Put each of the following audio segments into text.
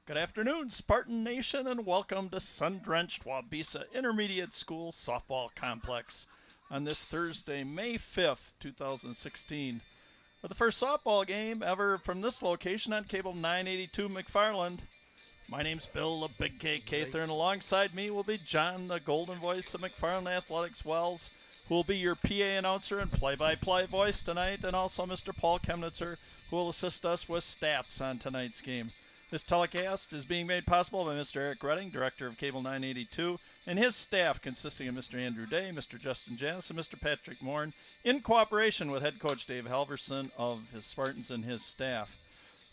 Good afternoon, Spartan Nation, and welcome to sun-drenched Wabisa Intermediate School Softball Complex on this Thursday, May 5th, 2016. For the first softball game ever from this location on Cable 982 McFarland. My name's Bill, the Big K Cather, and alongside me will be John, the golden voice of McFarland Athletics Wells, who will be your PA announcer and play-by-play voice tonight, and also Mr. Paul Chemnitzer, who will assist us with stats on tonight's game. This telecast is being made possible by Mr. Eric Redding, Director of Cable 982, and his staff consisting of Mr. Andrew Day, Mr. Justin Janis, and Mr. Patrick Morn, in cooperation with head coach Dave Halverson of his Spartans and his staff.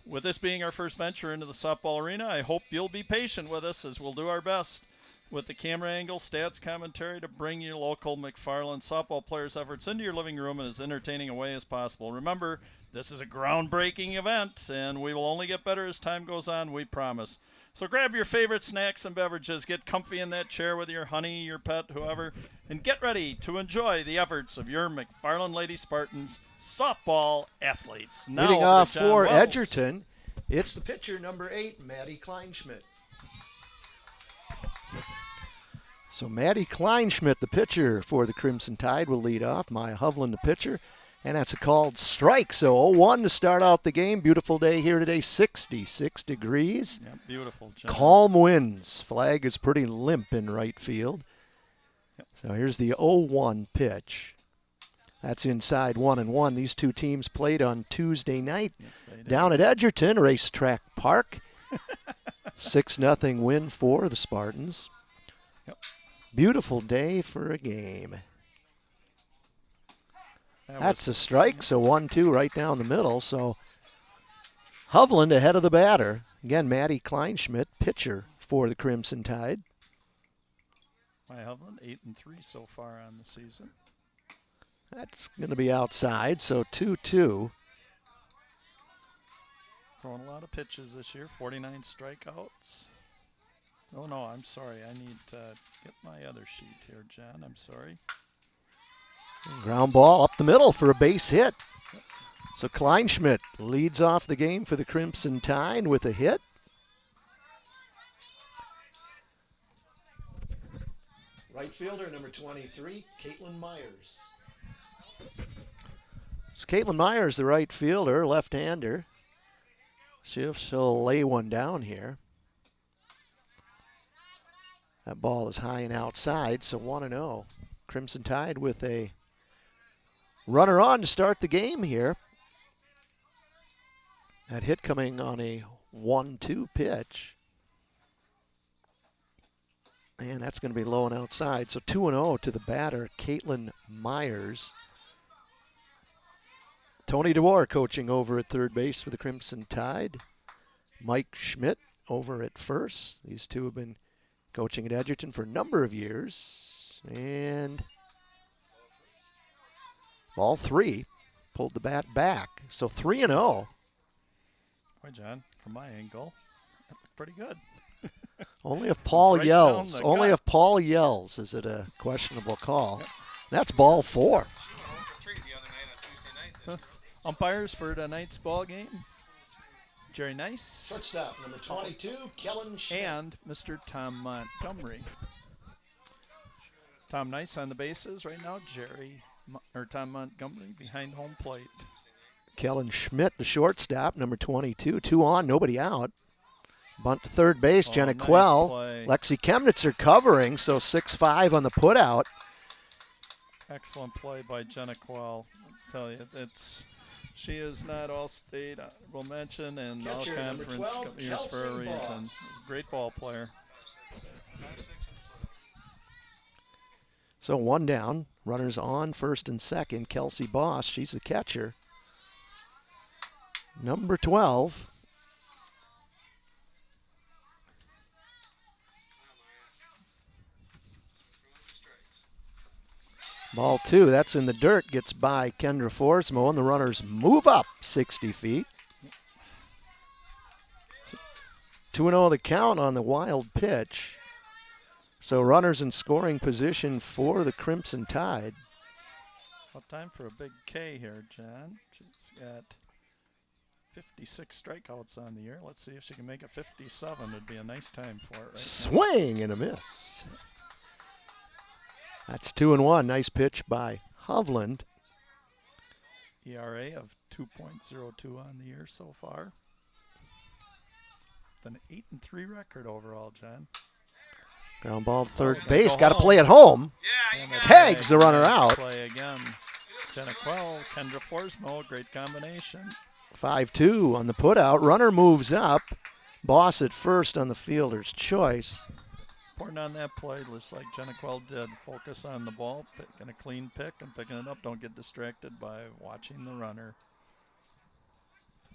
With this being our first venture into the softball arena, I hope you'll be patient with us as we'll do our best with the camera angle, stats, commentary to bring your local McFarland softball players' efforts into your living room in as entertaining a way as possible. Remember, this is a groundbreaking event, and we will only get better as time goes on, we promise. So grab your favorite snacks and beverages, get comfy in that chair with your honey, your pet, whoever, and get ready to enjoy the efforts of your McFarland Lady Spartans softball athletes. Now leading off for Wells. Edgerton, it's the pitcher, number 8, Maddie Kleinschmidt. So Maddie Kleinschmidt, the pitcher for the Crimson Tide, will lead off. Maya Hovland, the pitcher. And that's a called strike. So 0-1 to start out the game. Beautiful day here today, 66 degrees. Yeah, beautiful. John. Calm winds. Flag is pretty limp in right field. Yep. So here's the 0-1 pitch. That's inside 1-1. These two teams played on Tuesday night down at Edgerton Racetrack Park. 6-0 win for the Spartans. Yep. Beautiful day for a game. That's a strike, so 1-2 right down the middle. So Hovland ahead of the batter. Again, Maddie Kleinschmidt, pitcher for the Crimson Tide. Maya Hovland, 8-3 so far on the season. That's going to be outside, so 2-2. Throwing a lot of pitches this year, 49 strikeouts. Oh, no, I'm sorry. I need to get my other sheet here, John. I'm sorry. Ground ball up the middle for a base hit. So Kleinschmidt leads off the game for the Crimson Tide with a hit. Right fielder, number 23, Caitlin Myers. It's Caitlin Myers, the right fielder, left-hander. See if she'll lay one down here. That ball is high and outside, so 1-0. Crimson Tide with a runner on to start the game here. That hit coming on a 1-2 pitch. And that's going to be low and outside. So 2-0 to the batter, Caitlin Myers. Tony DeWar coaching over at third base for the Crimson Tide. Mike Schmidt over at first. These two have been coaching at Edgerton for a number of years. And ball 3 pulled the bat back. So 3-0. Boy, John, from my angle, that looked pretty good. Only if Paul right yells. Only if Paul yells is it a questionable call. Yep. That's ball 4. Umpires for tonight's ball game: Jerry Nice, shortstop number 22, Kellen Schmidt, and Mr. Tom Montgomery. Tom Nice on the bases right now. Tom Montgomery behind home plate. Kellen Schmidt, the shortstop, number 22. 2 on, nobody out. Bunt to third base, Jenna nice Quell. play. Lexi Chemnitzer covering, so 6-5 on the putout. Excellent play by Jenna Quell. I'll tell you, she is not all state, we'll mention, and Catcher, all conference years for a reason. She's a great ball player. So 1 down, runners on first and second. Kelsey Boss, she's the catcher. Number 12. Ball 2, that's in the dirt, gets by Kendra Forsmo, and the runners move up 60 feet. 2-0 the count on the wild pitch. So runners in scoring position for the Crimson Tide. Well, time for a big K here, John. She's got 56 strikeouts on the year. Let's see if she can make it 57. Would be a nice time for it. Right Swing and a miss. That's 2-1. Nice pitch by Hovland. ERA of 2.02 on the year so far. With an 8-3 record overall, John. Ground ball to third gotta base. go Got to home. play at home. Yeah, you Tags the runner Nice out. Play again. Jenna Quell, Kendra Forsmo, great combination. 5-2 on the putout. Runner moves up. Boss at first on the fielder's choice. Important on that play, just like Jenna Quell did. Focus on the ball, picking a clean pick and picking it up. Don't get distracted by watching the runner.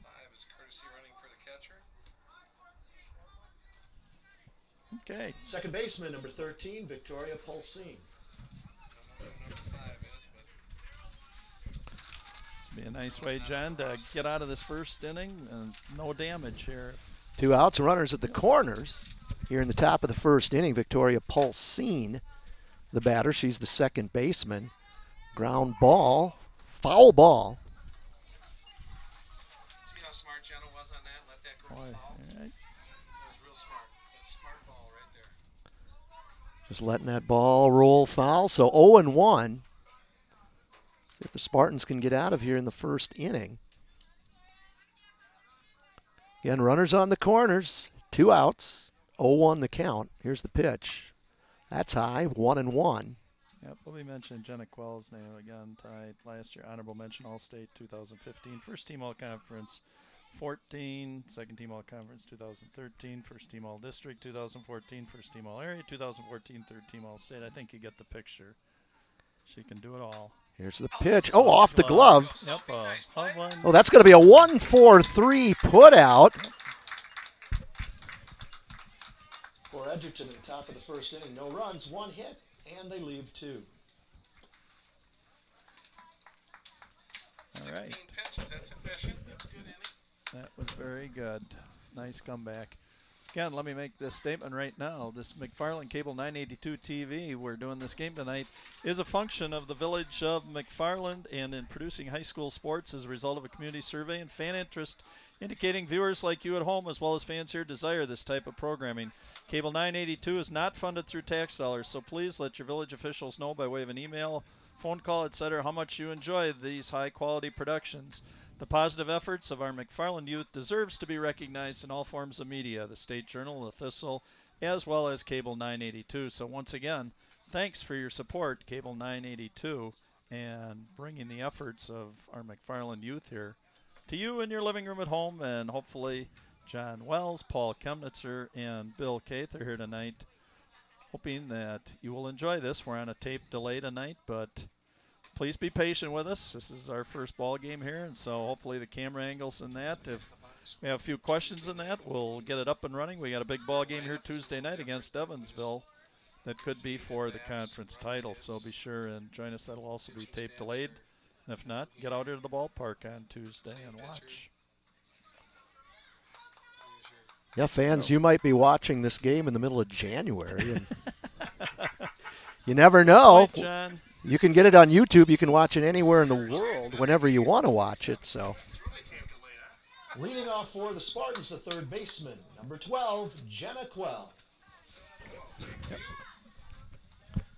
5 is courtesy running for the catcher. Okay. Second baseman, number 13, Victoria Pulsine. Number 5 is, Be a nice way, John, to get out of this first inning and no damage here. 2 outs, runners at the corners. Here in the top of the first inning, Victoria Pulsine, the batter. She's the second baseman. Ground ball, foul ball. see how smart Jenna was on that? Let that go Boy, foul. all right. That was real smart. That's smart ball right there. Just letting that ball roll foul. So 0-1. See if the Spartans can get out of here in the first inning. Again, runners on the corners. 2 outs. 0-1 the count. Here's the pitch. That's high. 1-1. Yep, we'll be mentioning Jenna Quell's name again tonight. Last year, honorable mention All-State 2015. First team All-Conference 14. Second team All-Conference 2013. First team All-District 2014. First team All-Area 2014. Third team All-State. I think you get the picture. She can do it all. Here's the pitch. Oh, off the glove. Yep, Hovland. Oh, that's going to be a 1-4-3 put out. For Edgerton at the top of the first inning. No runs, 1 hit, and they leave 2. All right. 16 pitches. That's efficient. That's a good inning. That was very good. Nice comeback. Again, let me make this statement right now. This McFarland Cable 982 TV, we're doing this game tonight, is a function of the village of McFarland and in producing high school sports as a result of a community survey and fan interest indicating viewers like you at home as well as fans here desire this type of programming. Cable 982 is not funded through tax dollars, so please let your village officials know by way of an email, phone call, etc. how much you enjoy these high-quality productions. The positive efforts of our McFarland youth deserves to be recognized in all forms of media, the State Journal, the Thistle, as well as Cable 982. So once again, thanks for your support, Cable 982, and bringing the efforts of our McFarland youth here to you in your living room at home, and hopefully John Wells, Paul Kemnitzer, and Bill Caith are here tonight, hoping that you will enjoy this. We're on a tape delay tonight, but please be patient with us. This is our first ball game here, and so hopefully the camera angles in that. If we have a few questions in that, we'll get it up and running. We got a big ball game here Tuesday night against Evansville that could be for the conference title, so be sure and join us. That'll also be tape delayed. And if not, get out here to the ballpark on Tuesday and watch. Yeah, fans, you might be watching this game in the middle of January. And you never know. Point, John. You can get it on YouTube. You can watch it anywhere in the world whenever you want to watch it. So, leading off for the Spartans, the third baseman, number 12, Jenna Quell.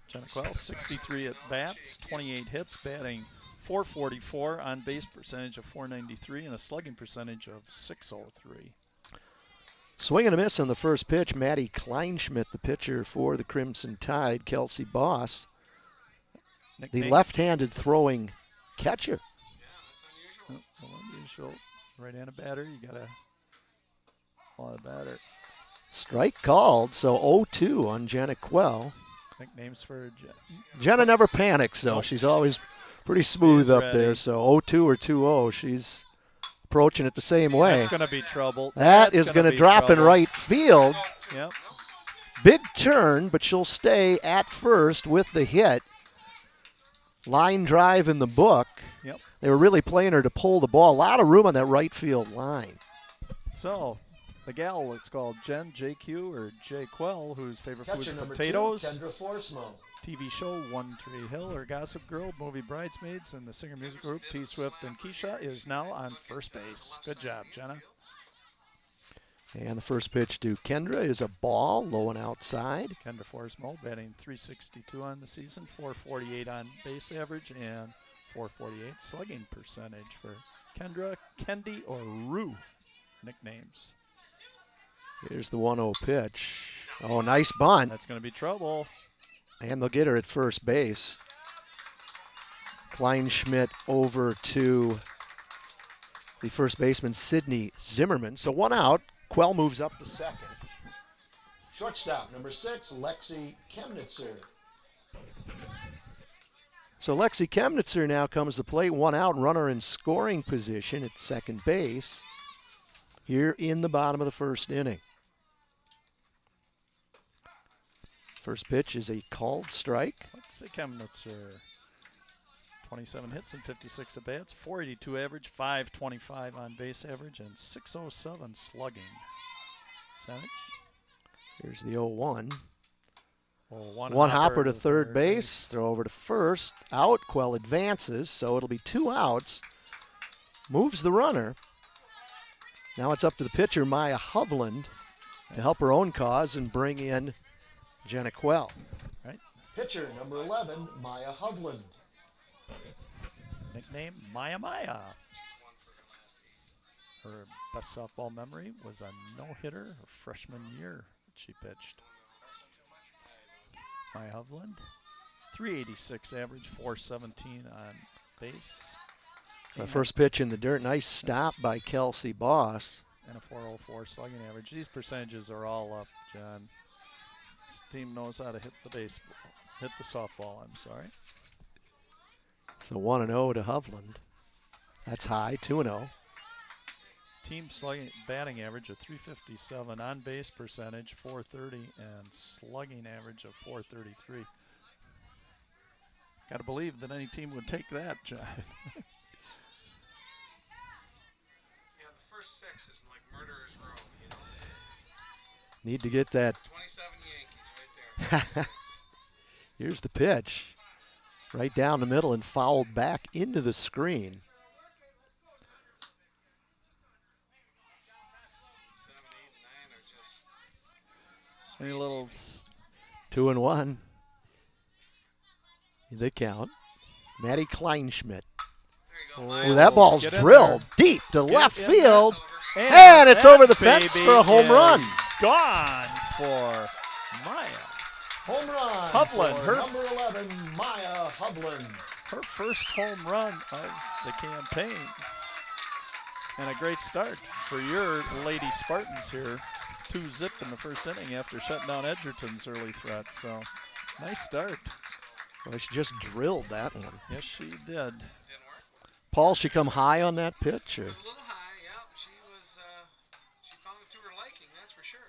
Jenna Quell, 63 at bats, 28 hits, batting .444, on base percentage of .493, and a slugging percentage of .603. Swing and a miss on the first pitch. Maddie Kleinschmidt, the pitcher for the Crimson Tide. Kelsey Boss, the left-handed throwing catcher. Yeah, that's unusual. Unusual. Right-handed batter, you got to follow the batter. Strike called, so 0-2 on Jenna Quell. Nicknames for Jenna never panics, though. Nope. She's always pretty smooth up ready. there, so 0-2 or 2-0. She's approaching it the same way. That's going to be trouble. That is going to drop in right field. Yep. Big turn, but she'll stay at first with the hit. Line drive in the book. Yep. They were really playing her to pull the ball. A lot of room on that right field line. So, The gal, it's called Jen, JQ, or J. Quell, whose favorite food is Catcher number potatoes. 2, Kendra Forsmo. TV show One Tree Hill or Gossip Girl, movie Bridesmaids, and the singer music group T Swift and Keisha is now on first base. Good job, Jenna. And the first pitch to Kendra is a ball, low and outside. Kendra Forsmo batting .362 on the season, .448 on base average, and .448 slugging percentage for Kendra, Kendi, or Rue nicknames. Here's the 1-0 pitch. Oh, nice bunt. That's going to be trouble. And they'll get her at first base. Kleinschmidt over to the first baseman, Sidney Zimmerman. So 1 out. Quell moves up to second. Shortstop, number 6, Lexi Chemnitzer. So Lexi Chemnitzer now comes to plate. 1 out, runner in scoring position at second base here in the bottom of the first inning. First pitch is a called strike. Lexi Chemnitzer, 27 hits and 56 at bats, .482 average, .525 on base average, and .607 slugging. Percentage. Here's the 0-1. One hopper to third base. Throw over to first. Out. Quell advances, so it'll be 2 outs. Moves the runner. Now it's up to the pitcher, Maya Hovland, to help her own cause and bring in Jenna Quell. Right. Pitcher number 11, Maya Hovland. Nickname Maya Maya. Her best softball memory was a no-hitter her freshman year that she pitched. Maya Hovland, .386 average, .417 on base. So first pitch in the dirt. Nice stop by Kelsey Boss. And a .404 slugging average. These percentages are all up, John. This team knows how to hit the softball, I'm sorry. So 1-0 to Hovland. That's high, 2-0. Team slugging batting average of .357, on base percentage .430, and slugging average of .433. Got to believe that any team would take that, John. Yeah, the first 6 is like murderer's row, you know. Need to get that. 27 Yankees right there. Here's the pitch. Right down the middle and fouled back into the screen. 7, 8, 9 are just Any little 2-1. The count. Maddie Kleinschmidt. there you go. Oh, that ball's get in drilled there. deep to left in there. field. Over. And it's that over the fence baby for a home is run. Gone for Maya. Home run. Hovland, for her- number 11, Maya Hovland. Her first home run of the campaign. And a great start for your Lady Spartans here. 2-0 in the first inning after shutting down Edgerton's early threat. So, nice start. Well, she just drilled that one. Yes, she did. Didn't work. Paul, she come high on that pitch? It Or? was a little high, yeah. She found it to her liking, that's for sure.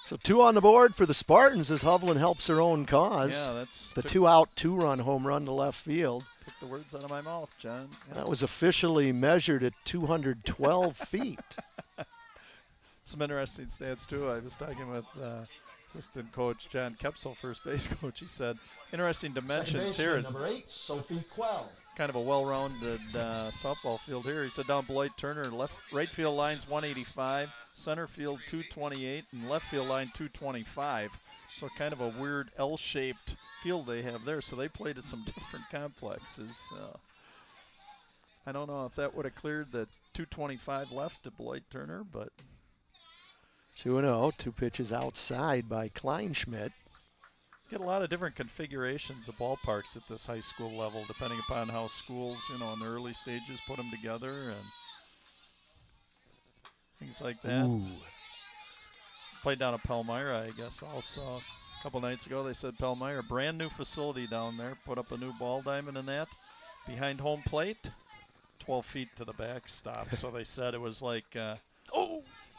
So 2 on the board for the Spartans as Hovland helps her own cause. Yeah, that's The took 2-out, 2-run home run to left field. the words out of my mouth, John. Yeah. That was officially measured at 212 feet. Some interesting stats, too. I was talking with assistant coach John Kepsel, first base coach. He said, interesting dimensions here. Is number 8, Sophie Quell. kind of a well-rounded softball field here. He said down Beloit Turner, right field line's 185, center field 228, and left field line 225. So kind of a weird L-shaped field they have there. So they played at some different complexes. I don't know if that would have cleared the 225 left to Beloit Turner, but 2-0, 2 pitches outside by Kleinschmidt. get a lot of different configurations of ballparks at this high school level, depending upon how schools, in the early stages put them together and things like that. Ooh. Played down at Palmyra, I guess, also a couple nights ago. They said Palmyra, brand new facility down there, put up a new ball diamond in that. Behind home plate, 12 feet to the backstop. So they said it was like,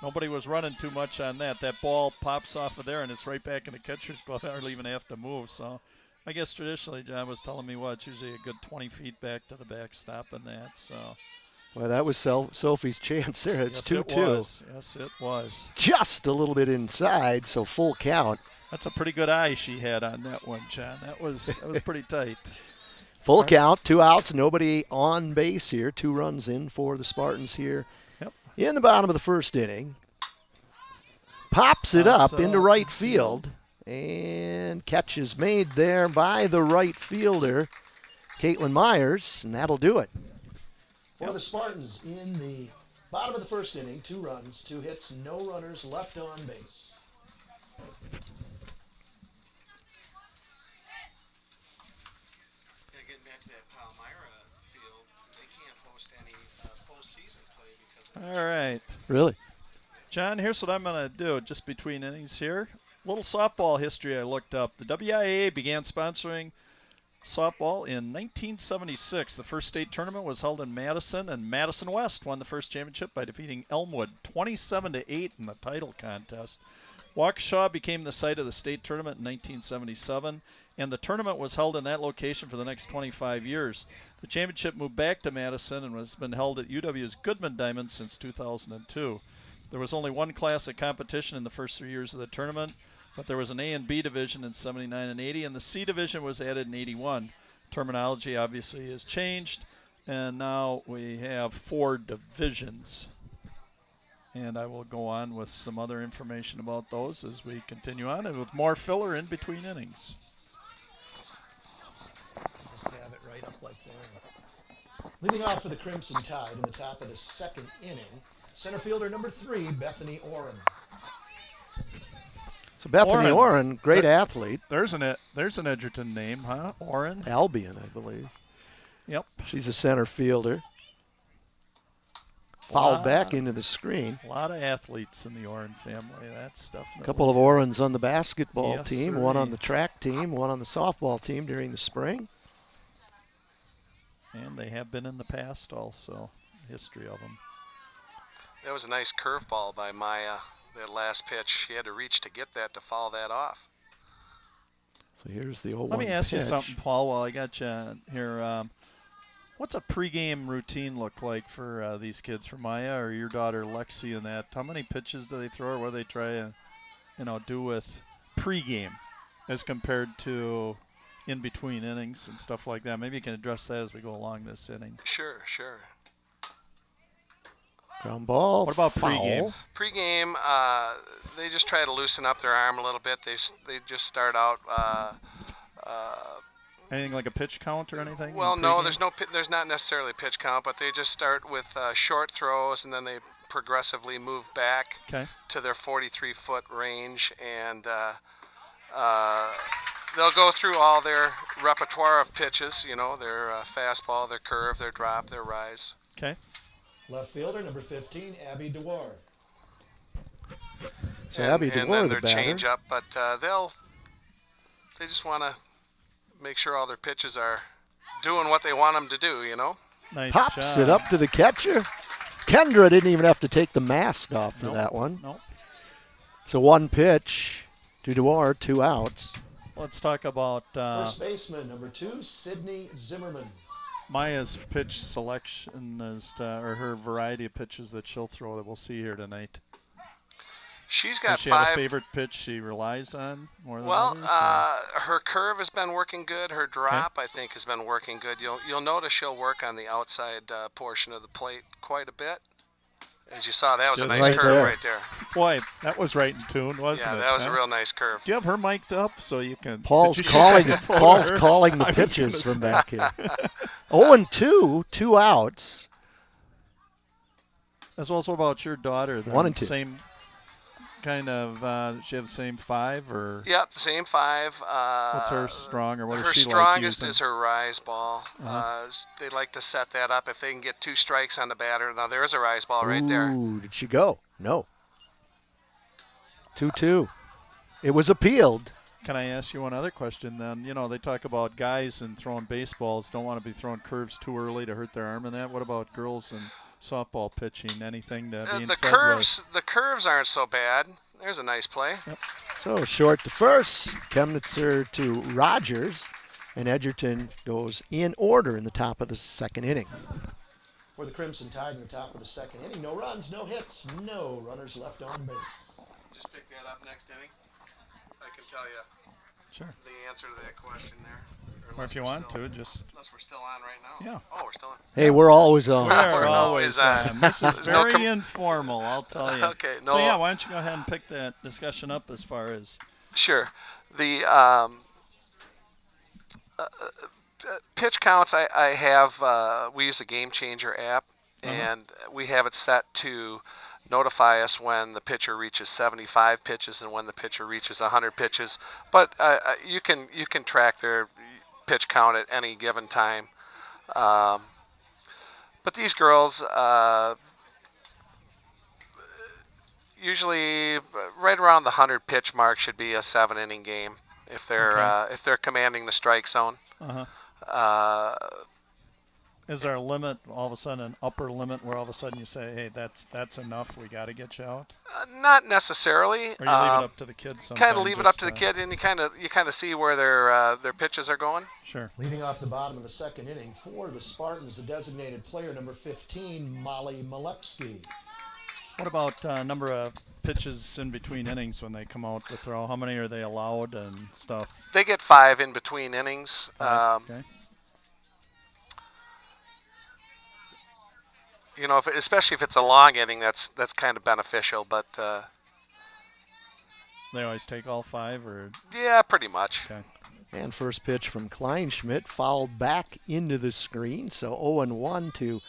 nobody was running too much on that. That ball pops off of there, and it's right back in the catcher's glove. I hardly even have to move. So I guess traditionally, John was telling me, it's usually a good 20 feet back to the backstop and that. So Well, that was Sophie's chance there. It's 2-2. Yes, it was. Just a little bit inside, so full count. That's a pretty good eye she had on that one, John. That was pretty tight. Full count, 2 outs, nobody on base here. 2 runs in for the Spartans here. Yep. In the bottom of the first inning. Pops it up into right field. And catch is made there by the right fielder, Caitlin Myers, and that'll do it. For the Spartans in the bottom of the first inning, 2 runs, 2 hits, no runners left on base. Yeah, getting back to that Palmyra field, they can't host any postseason play because of All right. Really? John, here's what I'm going to do just between innings here. Little softball history I looked up. The WIAA began sponsoring softball in 1976. The first state tournament was held in Madison, and Madison West won the first championship by defeating Elmwood 27-8 in the title contest. Waukesha became the site of the state tournament in 1977, and the tournament was held in that location for the next 25 years. The championship moved back to Madison and has been held at UW's Goodman Diamond since 2002. There was only one class of competition in the first 3 years of the tournament, but there was an A and B division in 79 and 80, and the C division was added in 81. Terminology obviously has changed, and now we have 4 divisions. And I will go on with some other information about those as we continue on, and with more filler in between innings. Just have it right up like there. Leading off for the Crimson Tide in the top of the second inning, center fielder number 3, Bethany Oren. So Bethany Oren, great athlete. There's an Edgerton name, huh? Oren? Albion, I believe. Yep. She's a center fielder. Fouled back into the screen. A lot of athletes in the Oren family. That's definitely. A couple of Orens on the basketball Yes, team, sirree. one on the track team, one on the softball team during the spring. And they have been in the past also. History of them. That was a nice curveball by Maya. That last pitch, she had to reach to get that to foul that off. So here's the 0-1 Let me ask you pitch. something, Paul, while I got you here. What's a pregame routine look like for these kids, for Maya or your daughter Lexi and that? How many pitches do they throw, or what do they try to do with pregame as compared to in between innings and stuff like that? Maybe you can address that as we go along this inning. Sure. Ground ball. What about foul. pregame? Pre-game, they just try to loosen up their arm a little bit. They just start out. Anything like a pitch count or anything? Well, in no, pregame? there's not necessarily pitch count, but they just start with short throws, and then they progressively move back to their 43-foot range, and they'll go through all their repertoire of pitches. Their fastball, their curve, their drop, their rise. Okay. Left fielder number 15, Abby DeWar. So and Abby then DeWar, the their batter. change up, but they just want to make sure all their pitches are doing what they want them to do. Nice Pops job. it up to the catcher. Kendra didn't even have to take the mask off for that one. Nope. So 1 pitch to DeWar, 2 outs. Let's talk about First baseman number 2, Sydney Zimmerman. Maya's pitch selection or her variety of pitches that she'll throw that we'll see here tonight. She's got Does she have a 5. favorite pitch she relies on more than Well, others? Or? her curve has been working good. Her drop, I think, has been working good. You'll notice she'll work on the outside portion of the plate quite a bit. As you saw, that was a Just nice right curve there. right there. Boy, that was right in tune, wasn't it? Yeah, that was huh? a real nice curve. Do you have her mic'd up so you can? Paul's did you calling. get a Paul's photo? calling the I was pitches gonna from say. back here. 0-2, 2 outs. As well as what about your daughter? Then? 1 and 2. Same kind of. Does she have the same 5 or? Yep, the same 5. What's her strong or what Her does she strongest like is her rise ball. They like to set that up if they can get 2 strikes on the batter. Now there's a rise ball right there. Ooh, did she go? No. 2-2. It was appealed. Can I ask you one other question then? They talk about guys and throwing baseballs don't want to be throwing curves too early to hurt their arm and that. What about girls and softball pitching? Anything to be The said the curves aren't so bad. There's a nice play. So short to first, Chemnitzer to Rogers, and Edgerton goes in order in the top of the second inning. for the Crimson Tide in the top of the second inning. No runs, no hits, no runners left on base. Just pick that up next inning. I can tell you Sure. the answer to that question there. Or if you want to, just. Unless we're still on right now. Yeah. Oh, we're still on. Hey, we're always on. We're always on. This is There's no very informal, I'll tell you. Okay, no. So, yeah, why don't you go ahead and pick that discussion up as far as. Sure. The pitch counts I have, we use a Game Changer app, and we have it set to notify us when the pitcher reaches 75 pitches and when the pitcher reaches 100 pitches. But you can track their pitch count at any given time. But these girls, usually right around the 100 pitch mark should be a 7-inning game if they're commanding the strike zone. Is there a limit, all of a sudden, an upper limit where all of a sudden you say, hey, that's enough, we got to get you out? Not necessarily. Or you leave it up to the kids sometimes? Kind of leave it up to the kid, and you kind of see where their pitches are going. Sure. Leading off the bottom of the second inning for the Spartans, the designated player, number 15, Molly Malepsky. What about number of pitches in between innings when they come out to throw? How many are they allowed and stuff? They get 5 in between innings. Okay. You know, especially if it's a long inning, that's kind of beneficial. But They always take all 5, or? Yeah, pretty much. Okay. And first pitch from Kleinschmidt fouled back into the screen. So 0-1 to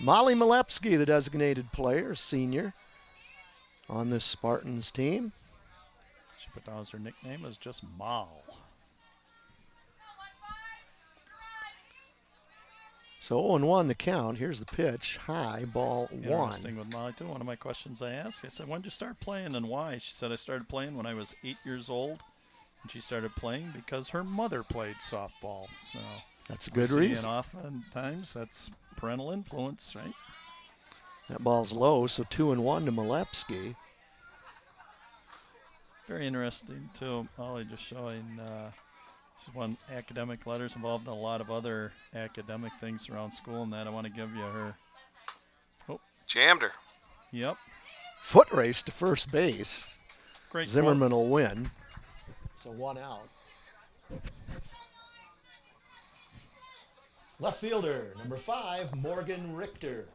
Molly Malepsky, the designated player, senior on this Spartans team. She put down as her nickname as just Mal. So 0-1 the count. Here's the pitch. High, ball 1. Interesting with Molly, too. One of my questions I asked, I said, when did you start playing and why? She said, I started playing when I was 8 years old. And she started playing because her mother played softball. So That's a good And reason. oftentimes that's parental influence, right? That ball's low, so 2-1 to Malepsky. Very interesting, too. Molly just showing she's won academic letters, involved in a lot of other academic things around school and that. I want to give you her. Oh, Jammed her. yep. Foot race to first base. Great Zimmerman will win. So 1 out. Left fielder, number 5, Morgan Richter.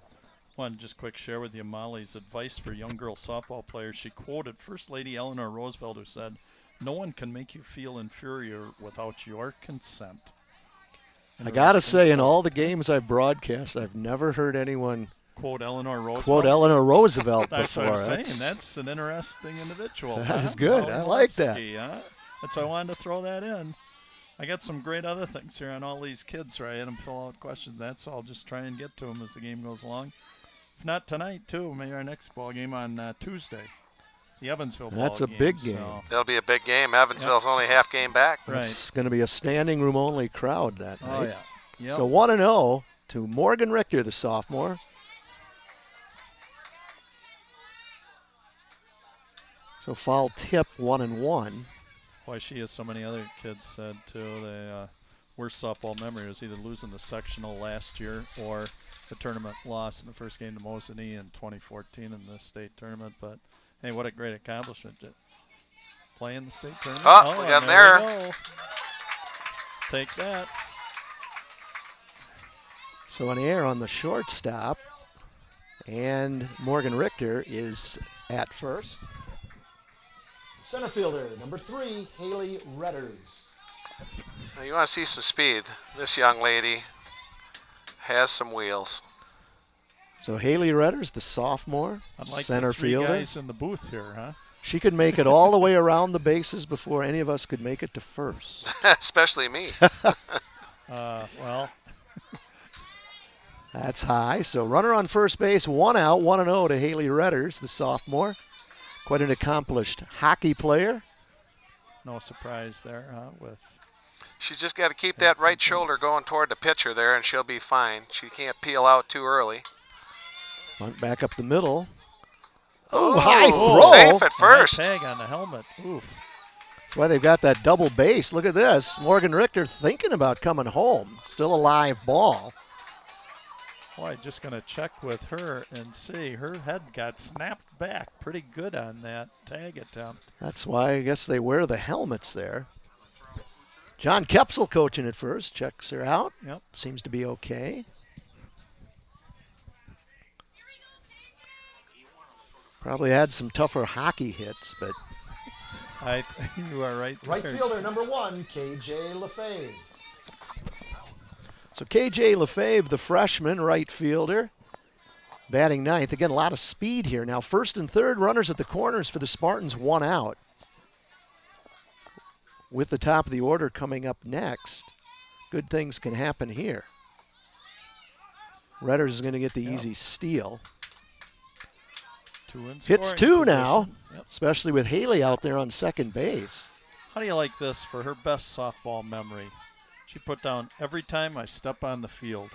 Want to just quick share with you Molly's advice for young girl softball players. She quoted First Lady Eleanor Roosevelt, who said, "No one can make you feel inferior without your consent." I got to say, in all the games I've broadcast, I've never heard anyone quote Eleanor Roosevelt. quote Eleanor Roosevelt That's before. what I'm saying. That's an interesting individual. That is good. I like that. Huh? That's why I wanted to throw that in. I got some great other things here on all these kids, right? I had them fill out questions. That's all. Just try and get to them as the game goes along. If not tonight, too, maybe our next ball game on Tuesday. The Evansville ball That's a game, big game. So. That'll be a big game. Evansville's only half game back. Right. It's going to be a standing room only crowd that night. Oh, yeah. Yep. So 1-0 to Morgan Richter, the sophomore. So foul tip, 1-1. Why she, as so many other kids said, too, the worst softball memory was either losing the sectional last year or the tournament loss in the first game to Mosinee in 2014 in the state tournament. But, hey, what a great accomplishment. Playing the state tournament. Oh, we got an error. Go. Take that. So an error on the shortstop. And Morgan Richter is at first. Center fielder, number 3, Haley Redders. Now you want to see some speed. This young lady has some wheels. So Haley Redders, the sophomore, I'd like center the 3 fielder. guys in the booth here, huh? She could make it all the way around the bases before any of us could make it to first. Especially me. Well, That's high. So runner on first base, 1 out, 1-0 to Haley Redders, the sophomore. Quite an accomplished hockey player. no surprise there, huh? With She's just got to keep that right shoulder going toward the pitcher there, and she'll be fine. She can't peel out too early. Went back up the middle. Oh, high throw. Safe at first. Tag on the helmet. Oof. That's why they've got that double base. Look at this. Morgan Richter thinking about coming home. Still a live ball. Boy, just going to check with her and see. Her head got snapped back pretty good on that tag attempt. That's why I guess they wear the helmets there. John Kepsel coaching at first. Checks her out. Yep. Seems to be okay. Probably had some tougher hockey hits, but. You are right there. Right fielder, number 1, KJ Lefebvre. So KJ Lefebvre, the freshman right fielder, batting ninth. Again, a lot of speed here. Now, first and third runners at the corners for the Spartans, 1 out. With the top of the order coming up next, good things can happen here. Redders is going to get the easy steal. Hits 2 now, especially with Haley out there on second base. How do you like this for her best softball memory? She put down every time I step on the field.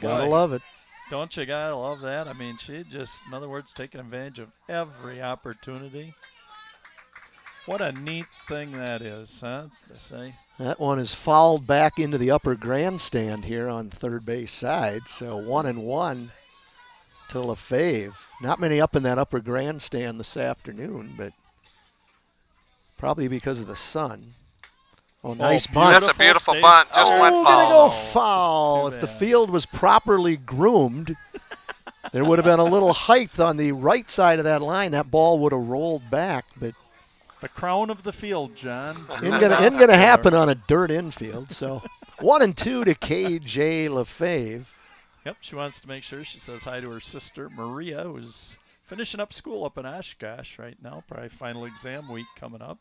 Gotta love it. Don't you gotta love that? I mean, she just, in other words, taking advantage of every opportunity. What a neat thing that is, huh? To say. That one is fouled back into the upper grandstand here on third base side. So 1-1 to Lefebvre. Not many up in that upper grandstand this afternoon, but probably because of the sun. Oh, nice bunt. That's a beautiful bunt. Just went foul. Gonna go foul. If the field was properly groomed, there would have been a little height on the right side of that line. That ball would have rolled back, but the crown of the field, John. Isn't gonna happen on a dirt infield. So 1-2 to KJ Lefebvre. Yep, she wants to make sure she says hi to her sister Maria, who's finishing up school up in Oshkosh right now. Probably final exam week coming up.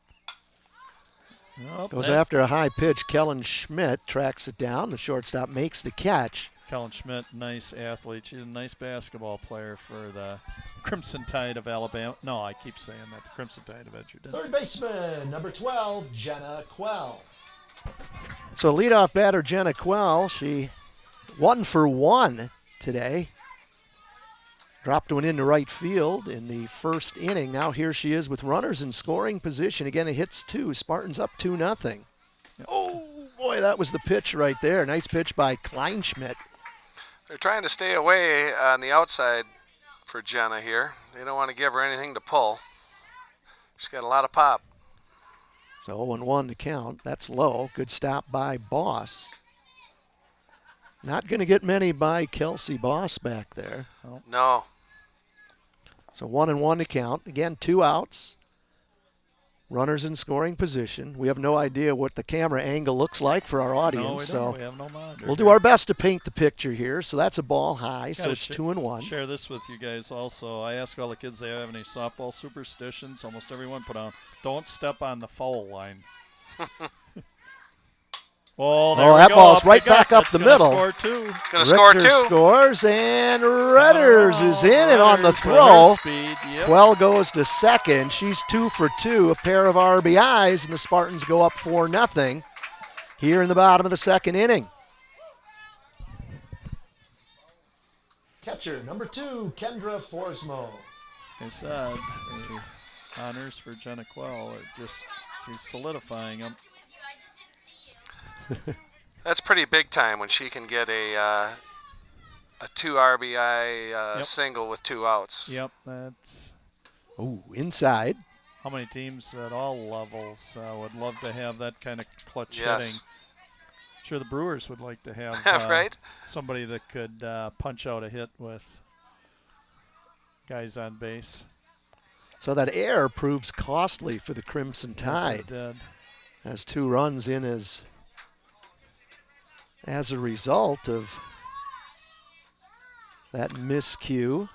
Goes after a high pitch. Kellen Schmidt tracks it down. The shortstop makes the catch. Kellen Schmidt, nice athlete. She's a nice basketball player for the Crimson Tide of Alabama. No, I keep saying that. The Crimson Tide of Edgerton. Third baseman, number 12, Jenna Quell. So leadoff batter Jenna Quell. She 1 for 1 today. Dropped one into right field in the first inning. Now here she is with runners in scoring position. Again, it hits 2. Spartans up 2-0. Yep. Oh, boy, that was the pitch right there. Nice pitch by Kleinschmidt. They're trying to stay away on the outside for Jenna here. They don't want to give her anything to pull. She's got a lot of pop. So 0-1 to count. That's low. Good stop by Boss. Not going to get many by Kelsey Boss back there. Oh. No. So 1-1 to count. Again, 2 outs. Runners in scoring position. We have no idea what the camera angle looks like for our audience. No, we have no monitor. We'll do our best to paint the picture here. So that's a ball high, so it's 2-1. Share this with you guys also. I ask all the kids if they have any softball superstitions. Almost everyone put on, don't step on the foul line. Oh, that ball's right back up the middle. Score 2. It's going to score 2. Scores, and Redders is in and on the throw. Quell goes to second. She's 2 for 2, a pair of RBIs, and the Spartans go up 4-0 here in the bottom of the second inning. Catcher, number 2, Kendra Forsmo. I said, honors for Jenna Quell. She's solidifying them. That's pretty big time when she can get a 2 RBI single with 2 outs. Yep, that's. Oh, inside. How many teams at all levels would love to have that kind of clutch Yes. hitting? Sure, the Brewers would like to have right? somebody that could punch out a hit with guys on base. So that error proves costly for the Crimson Tide. Yes, it did. Has 2 runs in as a result of that miscue.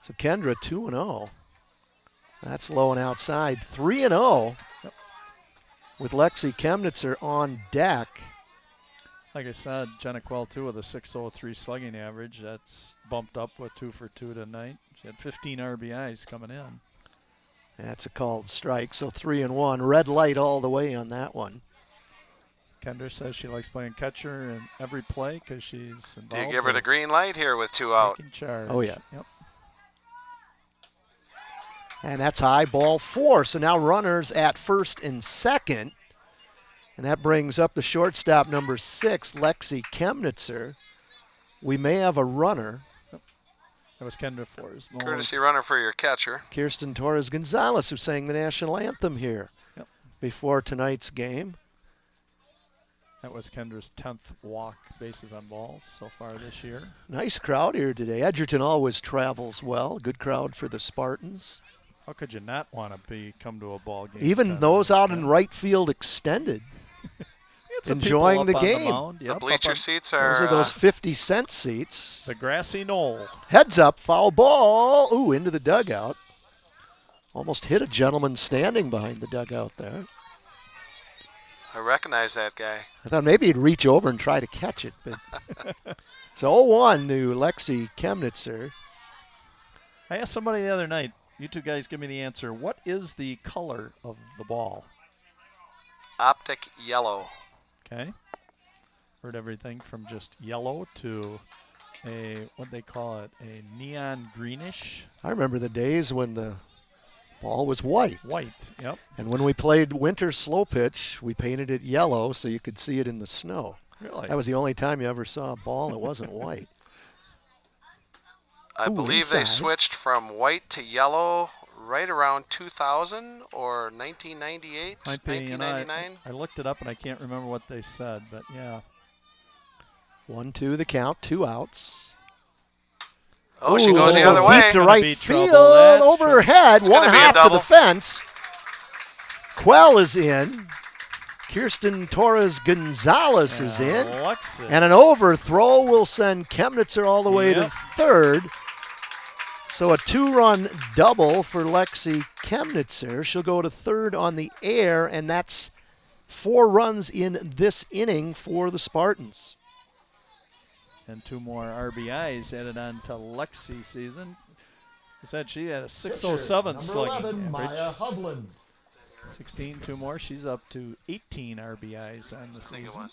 So Kendra 2-0. That's low and outside. 3-0 with Lexi Chemnitzer on deck. Like I said, Jenna Quell, too, with a .603 slugging average. That's bumped up with 2 for 2 tonight. She had 15 RBIs coming in. That's a called strike. So 3-1. Red light all the way on that one. Kendra says she likes playing catcher in every play because she's involved. Do you give her the green light here with 2 out? Taking charge. Oh, yeah. Yep. And that's high, ball 4. So now runners at first and second. And that brings up the shortstop, number 6, Lexi Chemnitzer. we may have a runner. That was Kendra Forrest. Courtesy runner for your catcher. Kirsten Torres Gonzalez, who sang the national anthem here before tonight's game. That was Kendra's 10th walk bases on balls so far this year. Nice crowd here today. Edgerton always travels well. Good crowd for the Spartans. How could you not want to come to a ball game? Even those out in right field extended. Enjoying the game. The bleacher seats are... Those are those 50-cent seats. The grassy knoll. Heads up, foul ball. Ooh, into the dugout. Almost hit a gentleman standing behind the dugout there. I recognize that guy. I thought maybe he'd reach over and try to catch it. But so 0-1 to Lexi Chemnitzer. I asked somebody the other night, you two guys give me the answer. What is the color of the ball? Optic yellow. Okay. Heard everything from just yellow to a, what they call it, a neon greenish. I remember the days when the ball was white. White, yep. And when we played winter slow pitch, we painted it yellow so you could see it in the snow. Really? That was the only time you ever saw a ball that wasn't white. I believe they switched from white to yellow right around 2000 or 1998, 1999. I looked it up and I can't remember what they said, but yeah. 1-2 the count, 2 outs. Oh, she goes the other way. Deep to right field, overhead, one hop to the fence. Quell is in. Kirsten Torres Gonzalez is in. And an overthrow will send Chemnitzer all the way to third. So a 2-run double for Lexi Chemnitzer. She'll go to third on the air, and that's 4 runs in this inning for the Spartans. And 2 more RBIs added on to Lexi's season. I said she had a 607 slugging average. Maya Hovland. 16, 2 more. She's up to 18 RBIs on the season.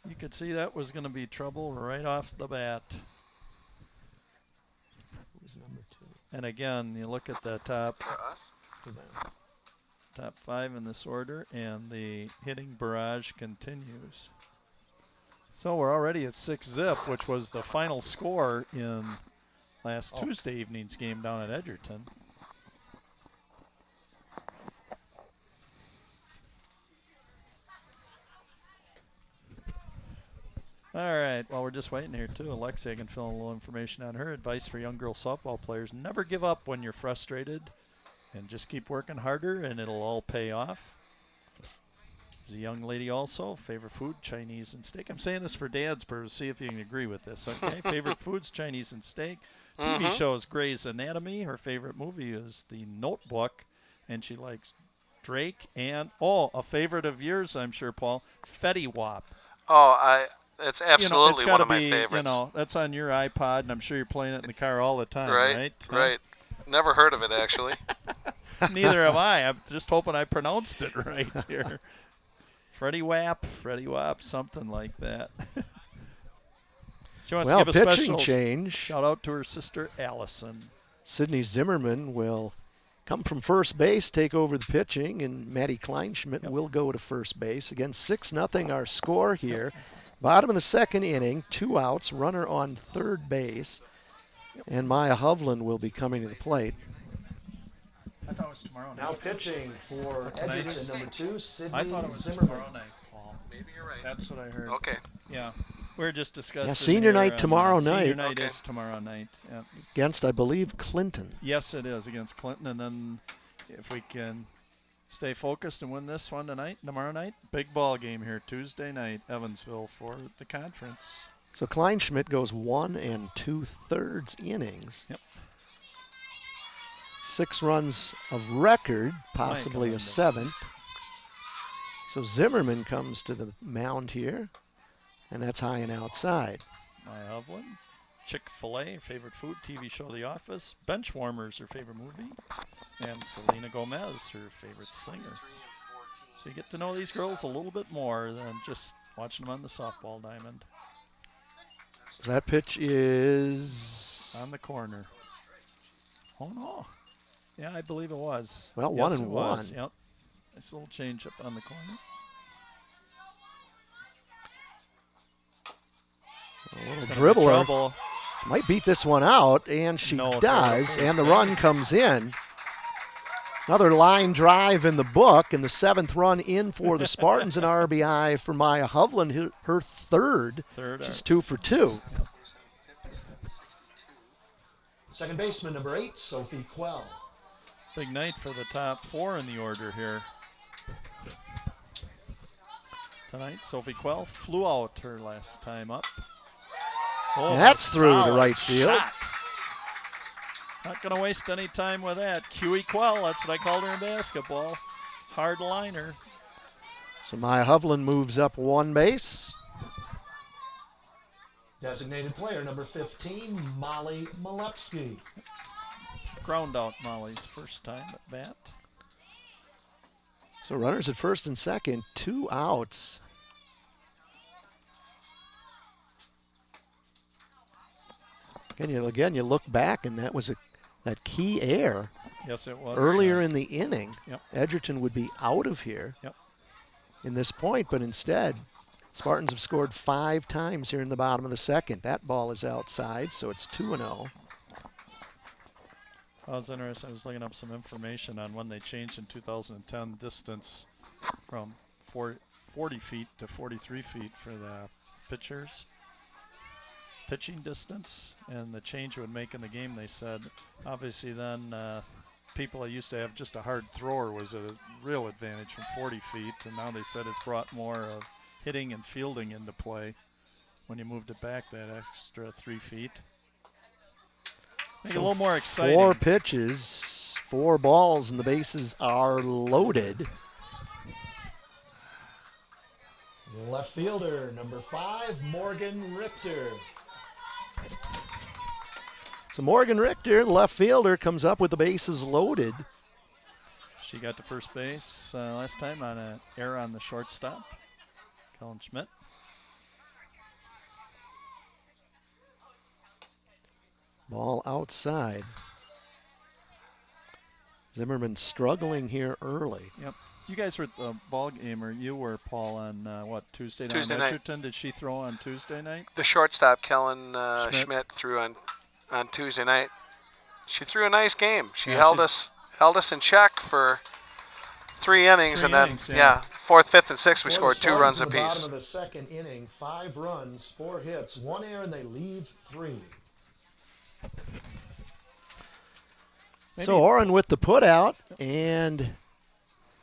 You could see that was going to be trouble right off the bat. Who's number 2? And again, you look at the top 5 in this order, and the hitting barrage continues. So we're already at 6-zip, which was the final score in last Tuesday evening's game down at Edgerton. All right, while we're just waiting here, too, Alexia can fill in a little information on her advice for young girl softball players. Never give up when you're frustrated, and just keep working harder, and it'll all pay off. There's a young lady also, favorite food, Chinese and steak. I'm saying this for Dad's purpose, see if you can agree with this, okay? Favorite foods, Chinese and steak. TV shows Grey's Anatomy. Her favorite movie is The Notebook, and she likes Drake and, a favorite of yours, I'm sure, Paul, Fetty Wap. It's absolutely one of my favorites. That's on your iPod, and I'm sure you're playing it in the car all the time, right? Right. Never heard of it, actually. Neither have I. I'm just hoping I pronounced it right here. Fetty Wap, something like that. She wants to give a special change. Shout out to her sister, Allison. Sydney Zimmerman will come from first base, take over the pitching, and Maddie Kleinschmidt will go to first base. Again, 6-0 our score here. Bottom of the second inning, 2 outs, runner on third base, and Maya Hovland will be coming to the plate. I thought it was tomorrow night. Now pitching for Edgerton, number 2, Sydney I thought it was Zimmerman. tomorrow night, Paul. Maybe you're right. That's what I heard. Okay. Yeah. We were just discussing. Yeah, senior night tomorrow night. Senior night is tomorrow night. Yeah. Against, I believe, Clinton. Yes, it is against Clinton. And then if we can stay focused and win this one tomorrow night, big ball game here Tuesday night, Evansville for the conference. So Kleinschmidt goes 1 2/3 innings. Yep. 6 runs of record, possibly a 7th. So Zimmerman comes to the mound here, and that's high and outside. Maya Hovland, Chick-fil-A, favorite food, TV show The Office, Bench Warmers, her favorite movie, and Selena Gomez, her favorite singer. So you get to know these girls a little bit more than just watching them on the softball diamond. So that pitch is on the corner. Oh, no. Yeah, I believe it was. Well, yes, 1-1. Yep. Nice little change up on the corner. A little Gonna be dribbler. trouble. She might beat this one out, and she No, does, throw to and the first run base. comes in. Another line drive in the book, and the 7th run in for the Spartans, an RBI for Maya Hovland, her third. She's 2 for 2. Second baseman, number 8, Sophie Quell. Big night for the top 4 in the order here. Tonight, Sophie Quell flew out her last time up. Oh, That's through to solid right field. shot. Not going to waste any time with that. QE Quell, that's what I called her in basketball. Hard liner. So Maya Hovland moves up 1 base. Designated player number 15, Molly Malepsky. Ground out Molly's first time at bat. So runners at first and second, 2 outs. Again, you look back, and that was that key error Yes, it was. earlier in the inning. Yep. Edgerton would be out of here Yep. in this point, but instead, Spartans have scored 5 times here in the bottom of the second. That ball is outside, so it's 2-0. I was interested. I was looking up some information on when they changed in 2010 distance from 40 feet to 43 feet for the pitchers. Pitching distance and the change it would make in the game, they said. Obviously then people that used to have just a hard thrower was a real advantage from 40 feet, and now they said it's brought more of hitting and fielding into play when you moved it back that extra 3 feet. Make it a little more exciting. 4 pitches, 4 balls, and the bases are loaded. Left fielder, number 5, Morgan Richter. So Morgan Richter, left fielder, comes up with the bases loaded. She got to first base last time on an error on the shortstop, Colin Schmidt. Ball outside. Zimmerman struggling here early. Yep. You guys were at the ball game, or you were, Paul, on Tuesday night? Tuesday night. Edgerton. Did she throw on Tuesday night? The shortstop, Kellen Schmidt. Schmidt, threw on Tuesday night. She threw a nice game. She Yeah, held us in check for 3 innings, 3 and then innings, yeah. 4th, 5th, and 6th we For scored the 2 Spartans runs in the apiece. bottom of the second inning, 5 runs, 4 hits, 1 error, and they leave 3. So Oren with the put out, and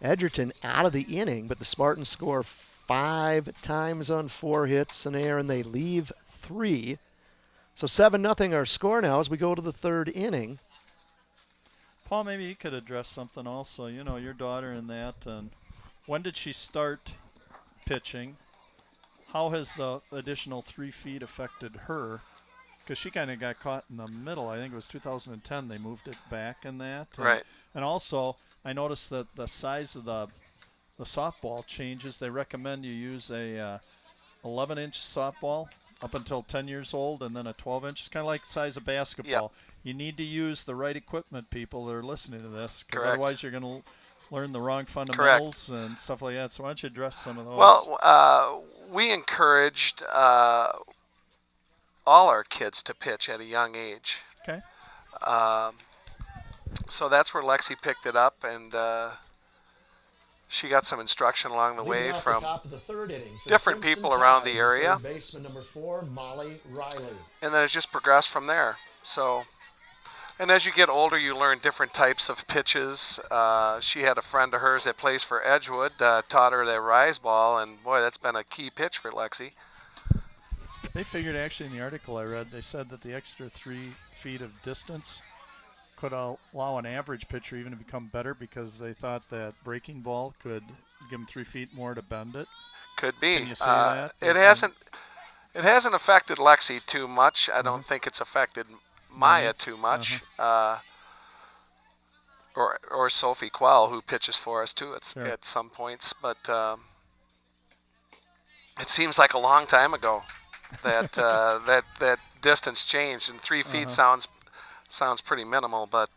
Edgerton out of the inning, but the Spartans score 5 times on 4 hits, an error, and they leave 3. So 7-0 our score now as we go to the 3rd inning. Paul, maybe you could address something also. You know, your daughter in that, and when did she start pitching? How has the additional 3 feet affected her? Because she kind of got caught in the middle. I think it was 2010 they moved it back in that. And, Right. And also, I noticed that the size of the softball changes. They recommend you use a 11-inch softball up until 10 years old, and then a 12-inch. It's kind of like the size of basketball. Yep. You need to use the right equipment, people that are listening to this, because Correct. otherwise you're going to learn the wrong fundamentals and stuff like that. So why don't you address some of those? Well, we encouraged all our kids to pitch at a young age. Okay. So that's where Lexi picked it up, and she got some instruction along the way from different people around the area. Baseman number 4, Molly Riley. And then it's just progressed from there. So, and as you get older, you learn different types of pitches. She had a friend of hers that plays for Edgewood, taught her the rise ball, and boy, that's been a key pitch for Lexi. They figured, actually, in the article I read, they said that the extra 3 feet of distance could allow an average pitcher even to become better, because they thought that breaking ball could give them 3 feet more to bend it. Could be. Can you see that? It hasn't affected Lexi too much. I don't think it's affected Maya too much. Or Sophie Quell, who pitches for us too at some points. But it seems like a long time ago that that distance changed, and 3 feet sounds pretty minimal, but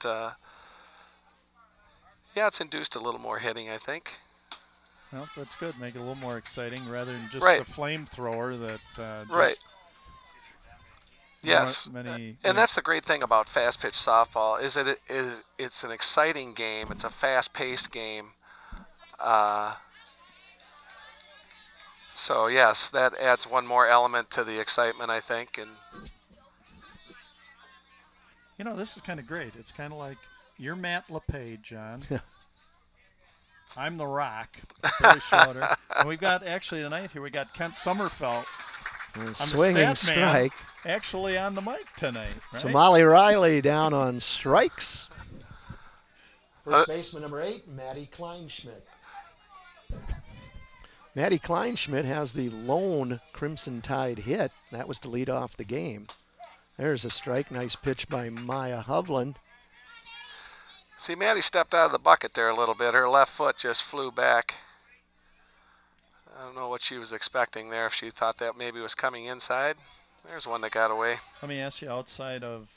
yeah, it's induced a little more hitting, I think. Well, that's good. Make it a little more exciting rather than just Right. the flamethrower that Right. Yes, Many, and that's the great thing about fast pitch softball is that it's an exciting game. It's a fast-paced game. So yes, that adds one more element to the excitement, I think. And this is kind of great. It's kind of like you're Matt LePage, John. I'm the Rock, Billy Schroeder. And we've got, actually tonight here, we got Kent Sommerfeld. Swinging strike. Actually on the mic tonight, right? So Molly Riley down on strikes. First baseman number 8, Maddie Kleinschmidt. Maddie Kleinschmidt has the lone Crimson Tide hit. That was to lead off the game. There's a strike. Nice pitch by Maya Hovland. see, Maddie stepped out of the bucket there a little bit. Her left foot just flew back. I don't know what she was expecting there, if she thought that maybe was coming inside. There's one that got away. Let me ask you, outside of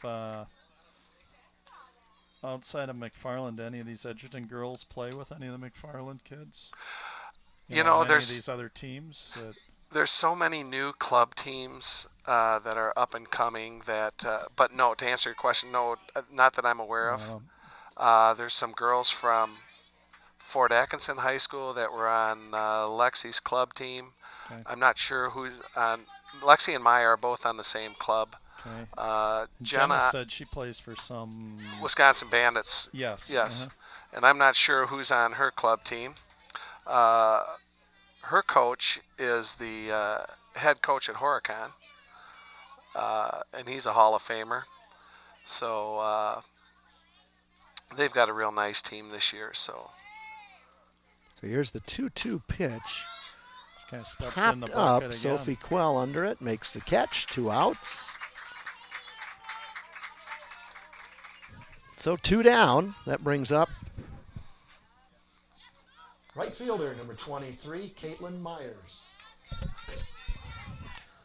McFarland, do any of these Edgerton girls play with any of the McFarland kids? There's these other teams that there's so many new club teams that are up and coming that, but no, to answer your question, no, not that I'm aware of. There's some girls from Fort Atkinson High School that were on Lexi's club team. Okay. I'm not sure who's on. Lexi and Maya are both on the same club. Okay. Jenna said she plays for some Wisconsin Bandits. Yes. Yes. And I'm not sure who's on her club team. Her coach is the head coach at Horicon, and he's a Hall of Famer. So they've got a real nice team this year. So here's the 2-2 pitch. Kind of stepped Popped in the up. bucket again. Sophie Quell under it. Makes the catch. 2 outs. So 2 down. That brings up right fielder number 23, Caitlin Myers.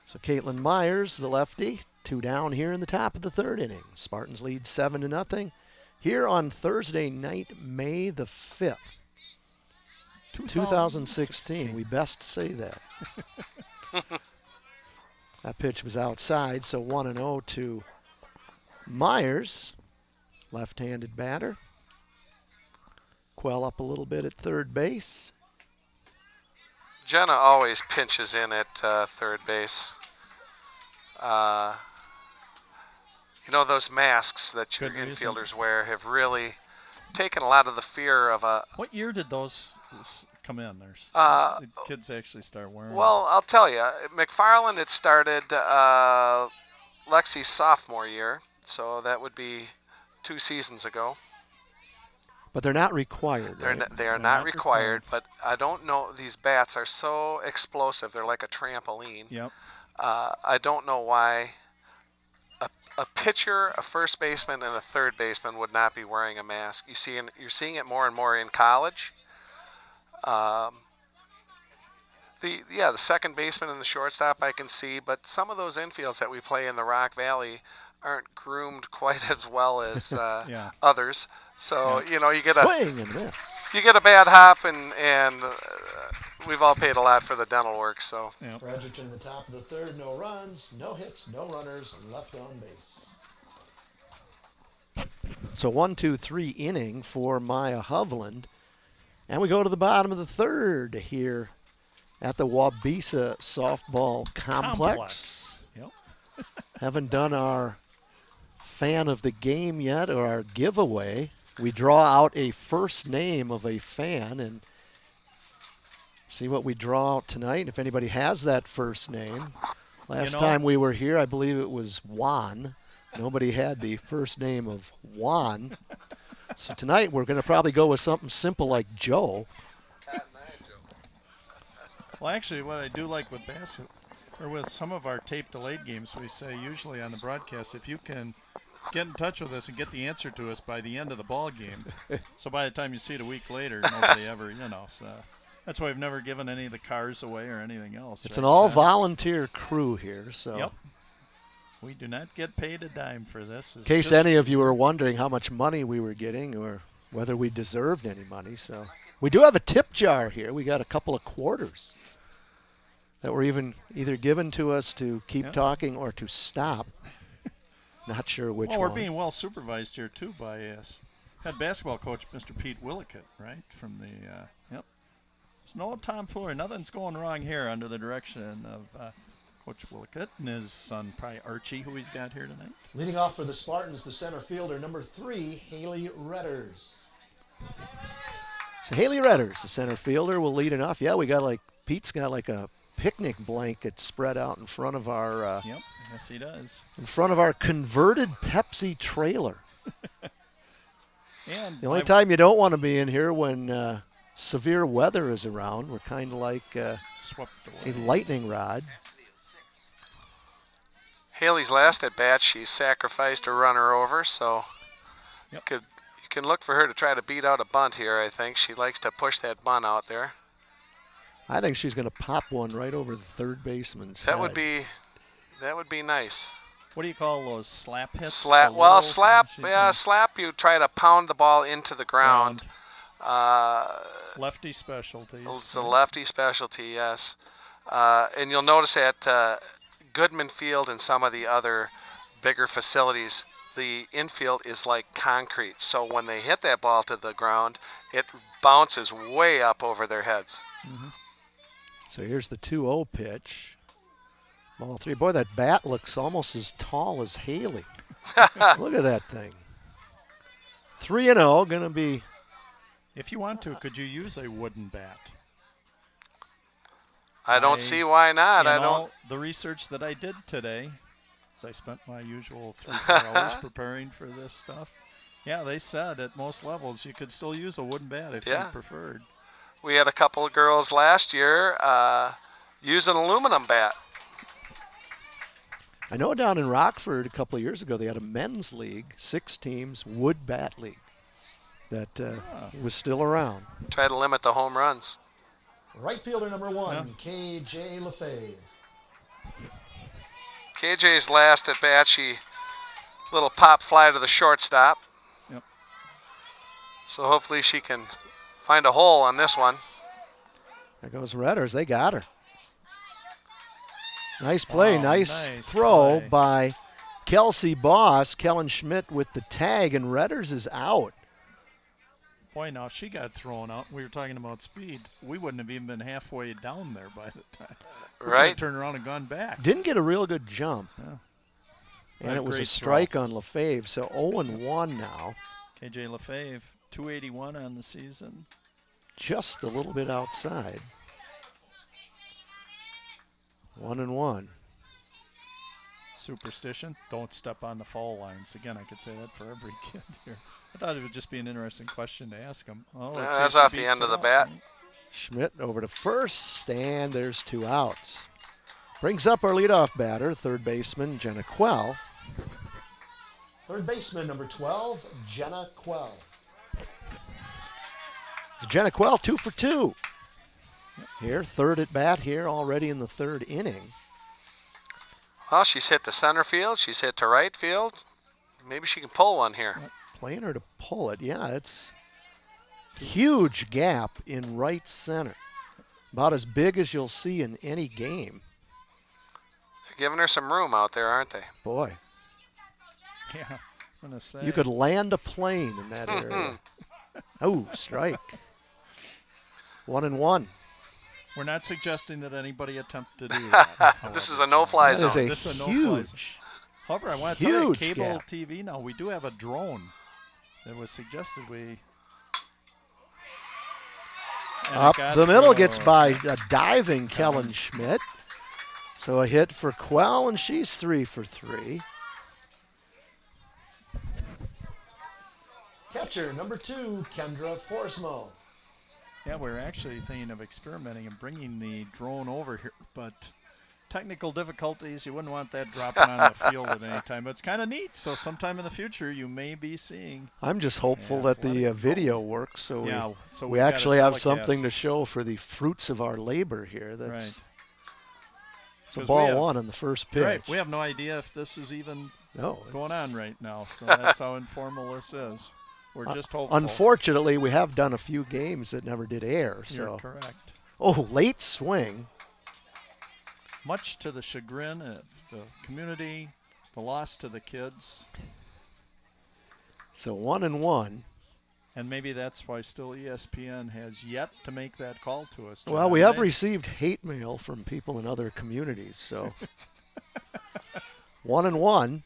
So Caitlin Myers, the lefty, 2 down here in the top of the 3rd inning. Spartans lead 7-0 here on Thursday night, May the 5th. 2016. We best say that. That pitch was outside, so 1-0 to Myers, left-handed batter. Quell up a little bit at third base. Jenna always pinches in at third base. Those masks that your infielders wear have really taken a lot of the fear of a. What year did those come in? The kids actually start wearing them. Well, I'll tell you, McFarland had started Lexi's sophomore year, so that would be 2 seasons ago. But they're not required. They are not required, but I don't know. These bats are so explosive. They're like a trampoline. Yep. I don't know why a pitcher, a first baseman, and a third baseman would not be wearing a mask. You're seeing it more and more in college. The second baseman and the shortstop I can see, but some of those infields that we play in the Rock Valley aren't groomed quite as well as others. So you get swing and miss. You get a bad hop, and we've all paid a lot for the dental work. So For Edgerton, the top of the 3rd, no runs, no hits, no runners, left on base. So 1-2-3 inning for Maya Hovland, and we go to the bottom of the 3rd here at the Wabisa Softball Complex. Yep. Haven't done our fan of the game yet, or our giveaway. We draw out a first name of a fan and see what we draw out tonight. If anybody has that first name. Last time we were here, I believe it was Juan. Nobody had the first name of Juan. So tonight we're going to probably go with something simple like Joe. Well, actually, what I do like with with some of our tape delayed games, we say usually on the broadcast, if you can get in touch with us and get the answer to us by the end of the ball game. So by the time you see it a week later, nobody ever, so that's why we've never given any of the cars away or anything else. It's an all-volunteer crew here, so. Yep. We do not get paid a dime for this. In case any of you are wondering how much money we were getting or whether we deserved any money. So we do have a tip jar here. We got a couple of quarters that were either given to us to keep talking or to stop. Not sure which well, one. we're being well supervised here, too, by head basketball coach, Mr. Pete Willickett, right? From the, yep. There's no tomfoolery. Nothing's going wrong here under the direction of Coach Willickett and his son, probably Archie, who he's got here tonight. Leading off for the Spartans, the center fielder, number 3, Haley Redders. So Haley Redders, the center fielder, will lead it off. Yeah, Pete's got like a picnic blanket spread out in front of our Yep, yes he does. in front of our converted Pepsi trailer. And The only time you don't want to be in here when severe weather is around. We're kind of like swept a away. lightning rod. Haley's last at bat, she sacrificed a runner over, so Yep. you can look for her to try to beat out a bunt here, I think. She likes to push that bunt out there. I think she's going to pop one right over the third baseman's That head. would be nice. What do you call those, slap hits? Slap, The well, little- slap, she yeah, can- slap. You try to pound the ball into the ground. Lefty specialties. It's a right? lefty specialty, yes. And you'll notice at Goodman Field and some of the other bigger facilities, the infield is like concrete. So when they hit that ball to the ground, it bounces way up over their heads. So here's the 2-0 pitch. Ball 3. Boy, that bat looks almost as tall as Haley. Look at that thing. 3-0, going to be. If you want to, could you use a wooden bat? I don't see why not. I In don't. all the research that I did today, as I spent my usual 3-4 hours preparing for this stuff, yeah, they said at most levels you could still use a wooden bat if Yeah. you preferred. We had a couple of girls last year use an aluminum bat. I know down in Rockford a couple of years ago they had a men's league, 6 teams, wood bat league, that was still around. Try to limit the home runs. Right fielder number 1, KJ Lefebvre. KJ's last at bat, she little pop fly to the shortstop. Yep. So hopefully she can find a hole on this one. There goes Redders. They got her. Nice play. Wow, nice nice throw play. by Kelsey Boss. Kellen Schmidt with the tag, and Redders is out. Boy, now she got thrown out. We were talking about speed. We wouldn't have even been halfway down there by the time. We could have Right? turned around and gone back. Didn't get a real good jump. Yeah. And Right, it was a great strike on Lefebvre, so 0-1 now. KJ Lefebvre, 281 on the season. Just a little bit outside. 1-1. Superstition, don't step on the foul lines. Again, I could say that for every kid here. I thought it would just be an interesting question to ask them. Oh, let's see That's if he off the beats end of it the up. bat. Schmidt over to first, and there's 2 outs. Brings up our leadoff batter, third baseman Jenna Quell. Third baseman number 12, Jenna Quell. Jenna Quell, 2 for 2. Here, third at bat here already in the third inning. Well, she's hit to center field. She's hit to right field. Maybe she can pull one here. Playing her to pull it. Yeah, it's huge gap in right center. About as big as you'll see in any game. They're giving her some room out there, aren't they? Boy, Yeah, I'm going to say. you could land a plane in that area. Oh, strike. 1-1. We're not suggesting that anybody attempt to do that. This is however. a no-fly That zone. is a This is a no-fly huge. zone. However, I want to tell you, Huge cable gap. TV now, we do have a drone that was suggested we. And it Up got the middle through. gets by a diving Kellen Schmidt. So a hit for Quell, and she's 3 for 3. Catcher number 2, Kendra Forsmo. Yeah, we're actually thinking of experimenting and bringing the drone over here, but technical difficulties, you wouldn't want that dropping on the field at any time. But it's kind of neat, so sometime in the future you may be seeing. I'm just hopeful Yeah, that let the it go. video works, so Yeah, so we we've got actually a have telecast. something to show for the fruits of our labor here. That's Right. So 'Cause ball we have- 1 on the first pitch. Right, we have no idea if this is even No, going on right now, so that's how informal this is. We're just hopeful. unfortunately, we have done a few games that never did air. You're So, correct. oh, late swing. Much to the chagrin of the community, the loss to the kids. So 1-1. And maybe that's why still ESPN has yet to make that call to us. Well, John. we have received hate mail from people in other communities, so 1-1.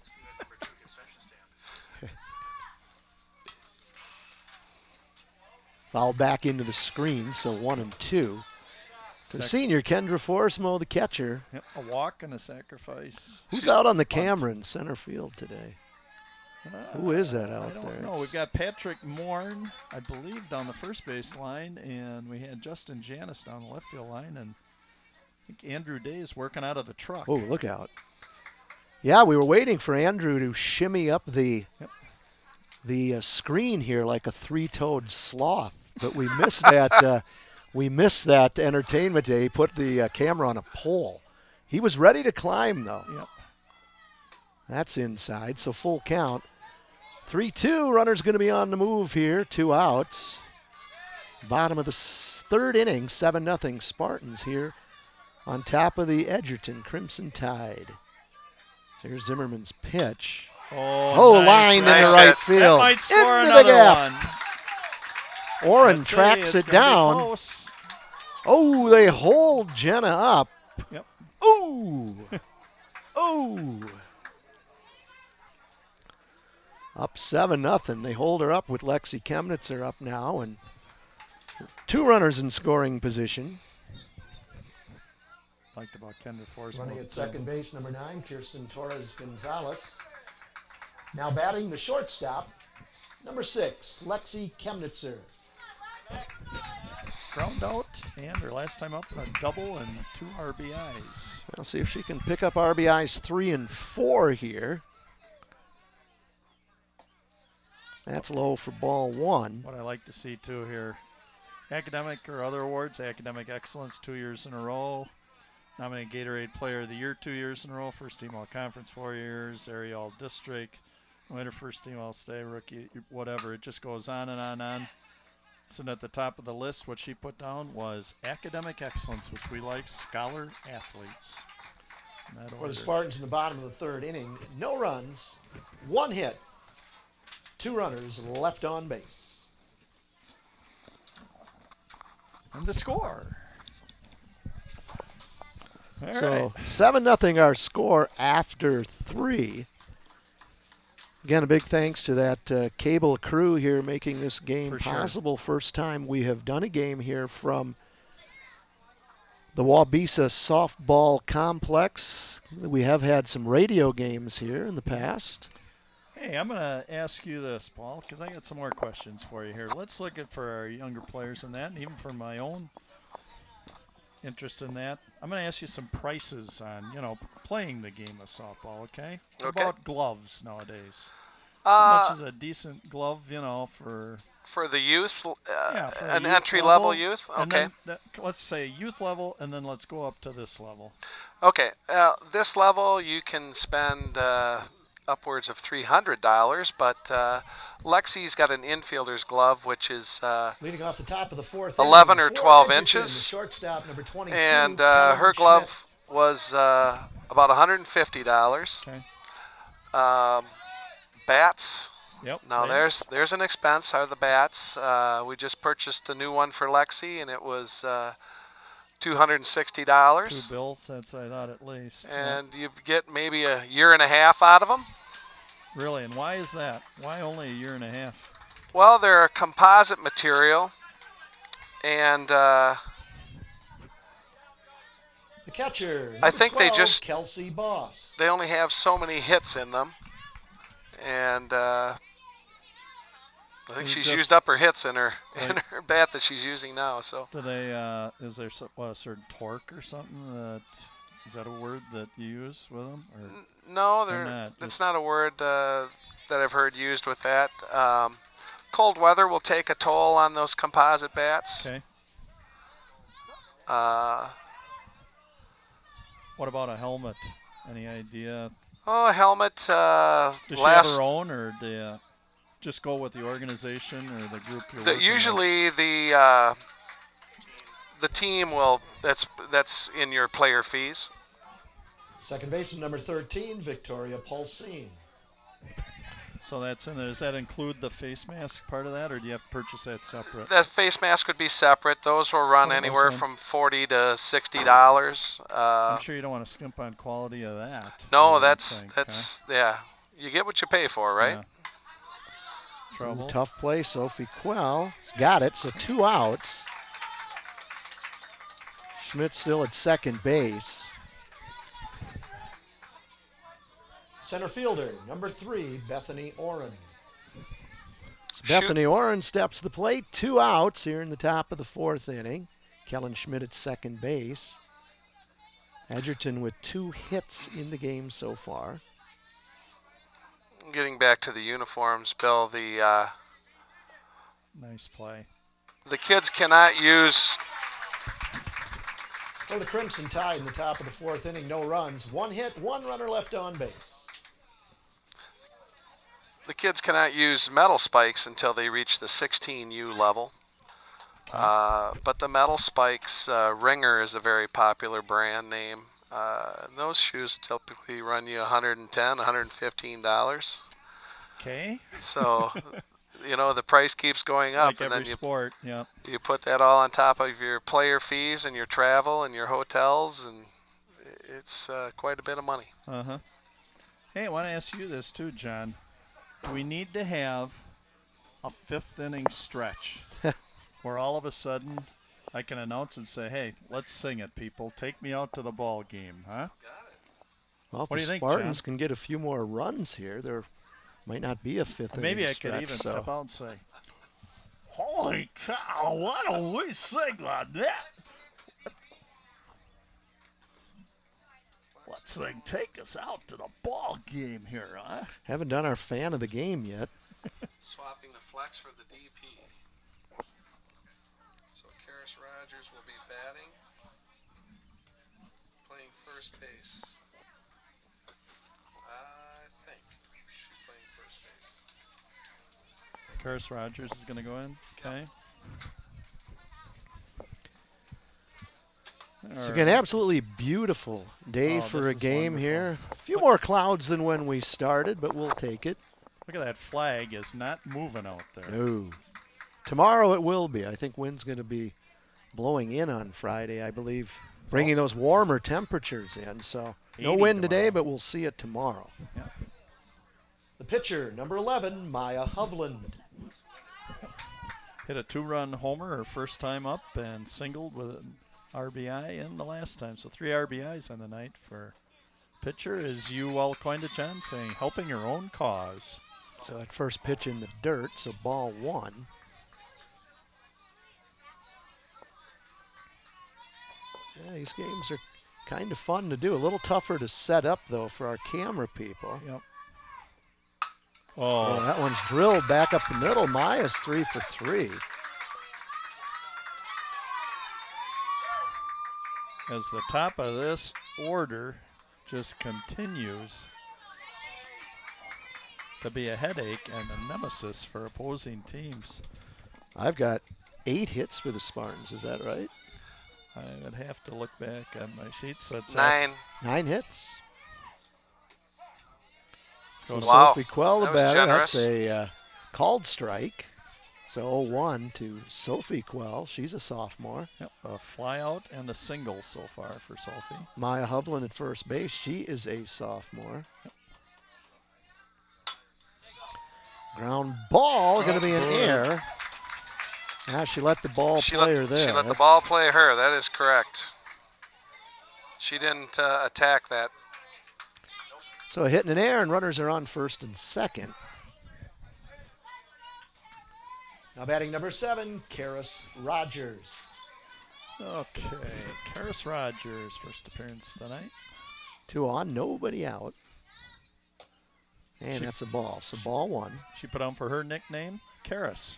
Foul back into the screen, so 1-2. The senior Kendra Forsmo, the catcher. Yep, a walk and a sacrifice. Who's out on the camera in center field today? Who is that out I don't there? know. We've got Patrick Morn, I believe, down the first base line, and we had Justin Janis down the left field line, and I think Andrew Day is working out of the truck. Oh, look out. Yeah, we were waiting for Andrew to shimmy up the screen here like a three-toed sloth, but we missed that. We missed that entertainment day. He put the camera on a pole. He was ready to climb, though. Yep. That's inside, so full count. 3-2, runner's going to be on the move here, 2 outs. Bottom of the third inning, 7-0 Spartans here on top of the Edgerton Crimson Tide. So here's Zimmerman's pitch. Oh, nice line nice in the right hit. That field. might score Into another the gap. one. Oren I'd say tracks it's it gonna be down. close. Oh, they hold Jenna up. Yep. Ooh. Ooh. Up 7-0. They hold her up with Lexi Chemnitzer up now, and 2 runners in scoring position. Liked about Kendra Forsmo. Running at second base, number 9, Kirsten Torres Gonzalez. Now batting the shortstop, number 6, Lexi Chemnitzer. Ground out, and her last time up, a double and 2 RBIs. We'll see if she can pick up RBIs 3 and 4 here. That's low for ball 1. What I like to see too here, academic or other awards, academic excellence 2 years in a row, nominated Gatorade Player of the Year 2 years in a row, first team all conference 4 years, area all district, winner first team all state, rookie, whatever. It just goes on and on and on. Sitting at the top of the list, what she put down was academic excellence, which we like, scholar athletes. In that For order. the Spartans in the bottom of the third inning, no runs, 1 hit, 2 runners left on base. And the score. All So right. 7-0 our score after 3. Again, a big thanks to that cable crew here making this game For sure. possible. First time we have done a game here from the Wabisa Softball Complex. We have had some radio games here in the past. Hey, I'm going to ask you this, Paul, because I got some more questions for you here. Let's look at for our younger players in that, and even for my own interest in that. I'm going to ask you some prices on, playing the game of softball, okay? What Okay. about gloves nowadays? How much is a decent glove, for For the youth, for an youth entry-level level? youth? And Okay. then let's say youth level, and then let's go up to this level. Okay. This level, you can spend upwards of $300, but Lexi's got an infielder's glove, which is Leading off the top of the fourth 11 inning, or for 12 Edgerton, inches. the shortstop, number 22, and Karen her Schmidt. glove was about $150. Okay. Bats. Yep. Now right. there's an expense, are the bats. We just purchased a new one for Lexi, and it was $260. 2 bills, that's what I thought at least. Yep. And you get maybe a year and a half out of them. Really, and why is that? Why only a year and a half? Well, they're a composite material, and The catcher, I think number they 12, just- Kelsey Boss. they only have so many hits in them. And I think Is it she's just- used up her hits in her Right. bat that she's using now. So Do they? Is there a certain torque or something? Is that a word that you use with them? Or no, They're not, it's just- not a word that I've heard used with that. Cold weather will take a toll on those composite bats. okay. Uh, What about a helmet? Any idea? a helmet. Does she have Last her own, or do you just go with the organization or the group you're working with? usually the team will. That's in your player fees. Second baseman number 13, Victoria Pulsine. So that's in there. Does that include the face mask part of that, or do you have to purchase that separate? That face mask would be separate. Those will run Oh, those anywhere run- from $40 to $60. I'm sure you don't want to skimp on quality of that. I No, would that's think, huh? yeah. You get what you pay for, right? Yeah. Trouble. Tough play, Sophie Quell. Got it, so 2 outs. Schmidt still at second base. Center fielder, number 3, Bethany Oren. So Bethany Oren steps to the plate. 2 outs here in the top of the 4th inning. Kellen Schmidt at second base. Edgerton with 2 hits in the game so far. Getting back to the uniforms, Bill, the Nice play. kids cannot use For the Crimson Tide in the top of the 4th inning, no runs. 1 hit, 1 runner left on base. metal spikes until they reach the 16U level. But the metal spikes, Ringer is a very popular brand name. Those shoes typically run you $110, $115. Okay. So, the price keeps going up, Like and every then sport. Yeah. you put that all on top of your player fees and your travel and your hotels, and it's quite a bit of money. Uh-huh. Hey, I want to ask you this too, John. We need to have a 5th inning stretch where all of a sudden I can announce and say, hey, let's sing it, people. Take me out to the ball game, huh? Well, if What do the you think, Spartans John? can get a few more runs here, there might not be a 5th inning Maybe I stretch. could even so. step out and say, holy cow, why don't we sing like that? Let's sing, take us out to the ball game here, huh? Haven't done our fan of the game yet. Swapping the flex for the DP. So Karis Rogers will be batting, playing first base. I think she's playing first base. Karis Rogers is going to go in, okay? It's an absolutely beautiful day Oh, for this a is game wonderful. here. A few more clouds than when we started, but we'll take it. Look at that flag is not moving out there. No. Tomorrow it will be. I think wind's going to be blowing in on Friday, I believe, bringing also- those warmer temperatures in. So no 80 wind today, tomorrow. but we'll see it tomorrow. Yeah. The pitcher, number 11, Maya Hovland. Hit a 2-run homer her first time up and singled with an RBI in the last time. So 3 RBIs on the night for pitcher, as you well coined it, John, saying helping her own cause. So that first pitch in the dirt, so ball 1. Yeah, these games are kind of fun to do. A little tougher to set up, though, for our camera people. Yep. Oh, Oh, that one's drilled back up the middle. Maya's 3 for 3. as the top of this order just continues to be a headache and a nemesis for opposing teams. I've got 8 hits for the Spartans. Is that right? I would have to look back on my sheets. That's 9. 9 hits. Let's So go to Wow. Sophie Quell the That was batter. generous. That's a called strike. So 0-1 to Sophie Quell. She's a sophomore. Yep, a fly out and a single so far for Sophie. Maya Hovland at first base. She is a sophomore. Ground ball going to be in Good. air. Now she let the ball She play her there. let the That's- ball play her. That is correct. She didn't attack that. So a hit in an air, and runners are on first and second. Now batting number 7, Karis Rogers. Okay, Karis Rogers, first appearance tonight. 2 on, nobody out. And She- that's a ball. So ball 1. She put on for her nickname, Karis.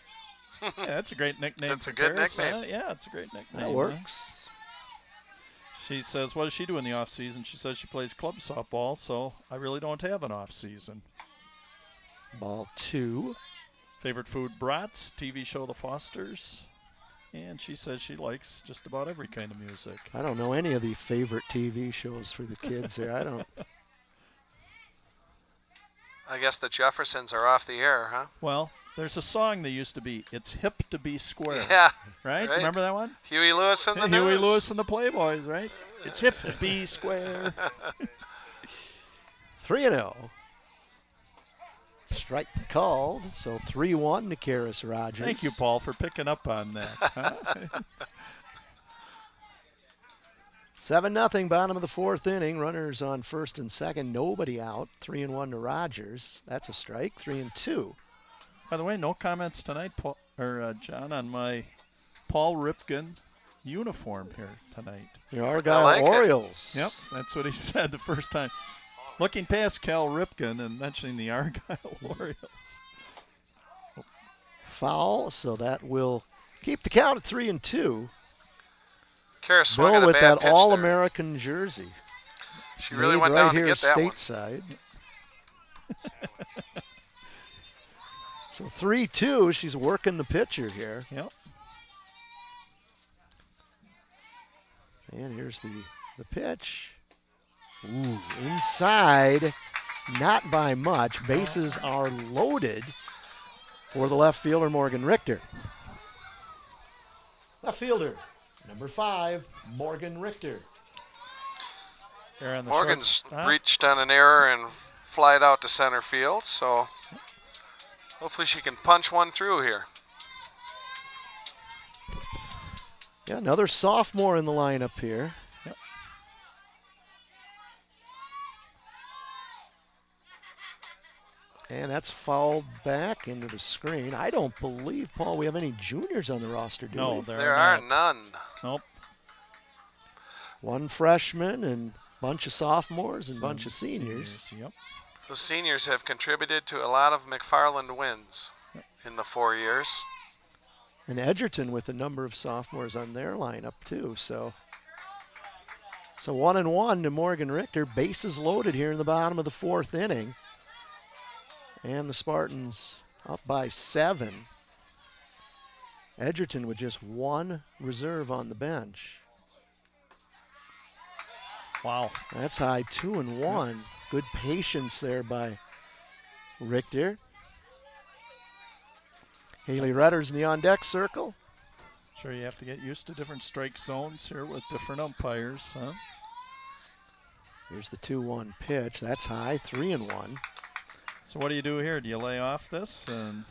Yeah, that's a great nickname. That's for a good Karis, nickname. huh? Yeah, it's a great nickname. That huh? works. She says, what does she do in the off season? She says she plays club softball, so I really don't have an off season. Ball 2. Favorite food, brats. TV show, The Fosters. And she says she likes just about every kind of music. I don't know any of the favorite TV shows for the kids here. I don't. I guess the Jeffersons are off the air, huh? Well, there's a song that used to be, "It's hip to be square." Yeah. Right? Right. Remember that one? Huey Lewis and the Huey News. Lewis and the Playboys, right? It's hip to be square. 3-0. Strike called, so 3-1 to Karis Rogers. Thank you, Paul, for picking up on that. Huh? 7-0, bottom of the fourth inning. Runners on first and second, nobody out. 3-1 to Rogers. That's a strike. 3-2. By the way, no comments tonight, Paul, or John, on my Paul Ripken uniform here tonight. The Argyle I like it. Orioles. Yep, that's what he said the first time. Looking past Cal Ripken and mentioning the Argyle Orioles. Foul, so that will keep the count at 3-2. Karis swung Bill at a with bad that pitch there. All-American jersey. She really Made went right down here to get that one. stateside. So 3-2, she's working the pitcher here. Yep. And here's the pitch. Ooh, inside, not by much. Bases are loaded for the left fielder, Morgan Richter. Left fielder, number 5, Morgan Richter. Here on the Morgan's short- reached on an error and flied out to center field, so hopefully she can punch one through here. Yeah, another sophomore in the lineup here. Yep. And that's fouled back into the screen. I don't believe, Paul, we have any juniors on the roster, do No, we? There are not. none. Nope. One freshman and bunch of sophomores and bunch of seniors. Yep. The seniors have contributed to a lot of McFarland wins in the 4 years. And Edgerton with a number of sophomores on their lineup too. So 1-1 to Morgan Richter. Bases loaded here in the bottom of the fourth inning. And the Spartans up by 7. Edgerton with just one reserve on the bench. Wow. That's high, 2-1. Good patience there by Richter. Haley Rutter's in the on-deck circle. Sure, you have to get used to different strike zones here with different umpires, huh? Here's the 2-1 pitch. That's high, 3-1. So what do you do here? Do you lay off this and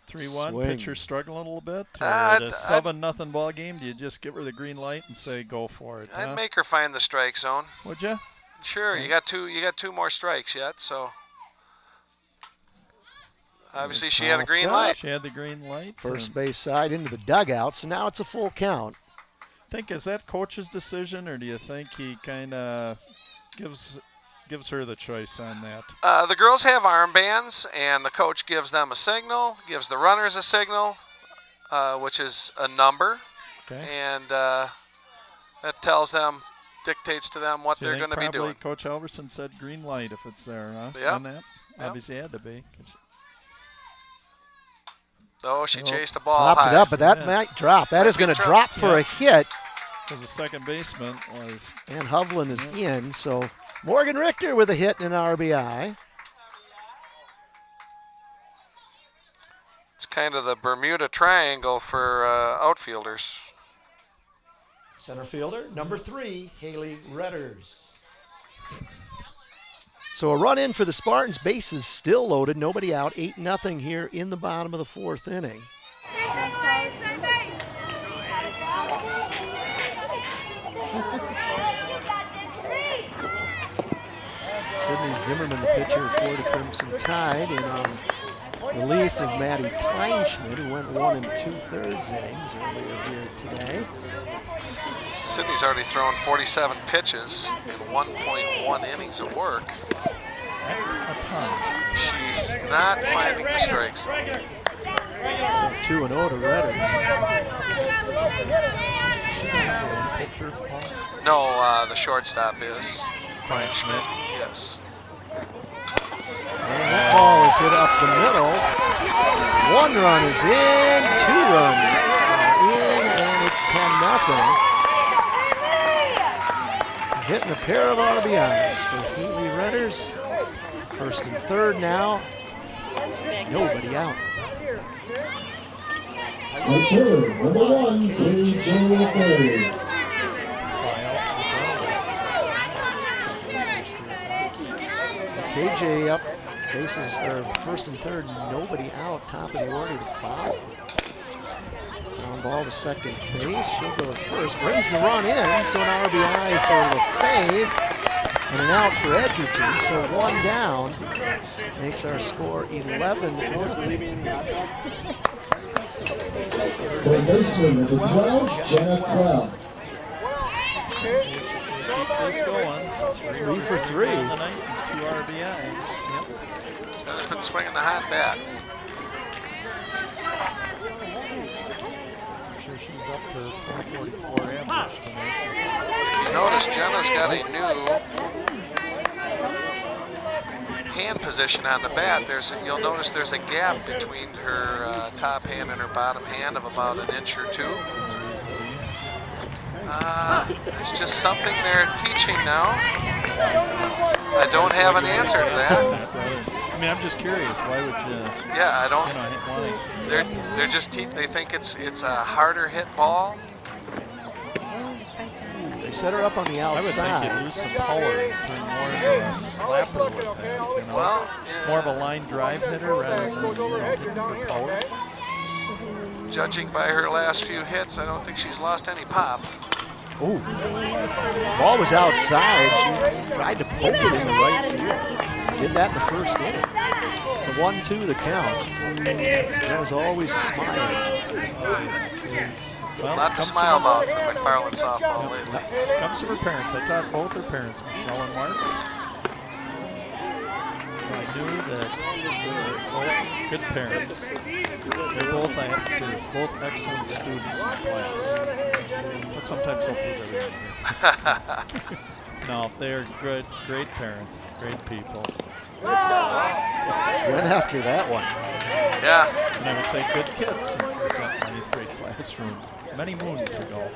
3-1? Swing. Pitcher struggling a little bit? Or I'd- at a 7-0 ball game, do you just give her the green light and say go for it? I'd huh? make her find the strike zone. Would you? Sure, you got two more strikes yet, so obviously she had a green Popped up. light. She had the green light. First and base side into the dugout, so now it's a full count. think, is that coach's decision, or do you think he kind of gives her the choice on that? The girls have armbands, and the coach gives them a signal, gives the runners a signal, which is a number, Okay. and that tells them, dictates to them what So you they're think going to be probably doing. Coach Alverson said green light if it's there, huh? Yep. On that? Yep. Obviously had to be. 'Cause Oh, she Oh, chased a ball Popped high. it up, but that Yeah. might drop. That Might is be going to drop. drop for a hit, the second baseman was and Hovland is in. So Morgan Richter with a hit and an RBI. It's kind of the Bermuda Triangle for outfielders. Center fielder, number 3, Haley Redders. So a run in for the Spartans. Bases still loaded. Nobody out. 8-0 here in the bottom of the fourth inning. Sydney Zimmerman, the pitcher for the Crimson Tide, in relief of Maddie Kleinschmidt, who went 1 2/3 innings earlier here today. Sydney's already thrown 47 pitches in 1.1 innings of work. that's a ton. She's not finding the strikes. So 2-0 to Redders. She don't have the one pitcher, Paul? No, the shortstop is Schmidt. Yes. And that ball is hit up the middle. 1 run is in, 2 runs are in 10-0. Hitting a pair of RBIs for Haley Redders. First and third now. Nobody out. Number 1, KJ third. KJ up, bases or first and third, nobody out, top of the order to foul. Ground ball to second base, she'll go to first, brings the run in, so an RBI for LaFave and an out for Edgerton, so one down, makes our score 11-0. Third baseman, number 12, Jenna Quell. Keep this going. 3 for 3. On the night, 2 RBIs. Yep. Jenna's been swinging the hot bat. I'm sure she's up to 444 average tonight. If you notice, Jenna's got a new hand position on the bat. You'll notice there's a gap between her top hand and her bottom hand of about an inch or two. It's just something they're teaching now. I don't have an answer to that. I mean, I'm just curious. Why would you? Yeah, I don't. Why? They're just they think it's a harder hit ball. They set her up on the I would think outside. you'd lose some power and turn more into a slapper with that. You know? Well, More of a line drive hitter rather than for power. judging by her last few hits, I don't think she's lost any pop. Oh, ball was outside. She tried to poke it in the right field. Did that in the first inning. So 1-2 the count. That was always smiling. Well, Not to smile about for McFarland softball lately. Comes from her parents. I taught both her parents, Michelle and Mark. So I knew that both good parents. They're both, I have to say this, both excellent students in class. But sometimes don't prove everything. No, they're good, great parents, great people. She went after that one. Yeah. And I would say good kids since they sat in my 8th grade classroom many moons ago.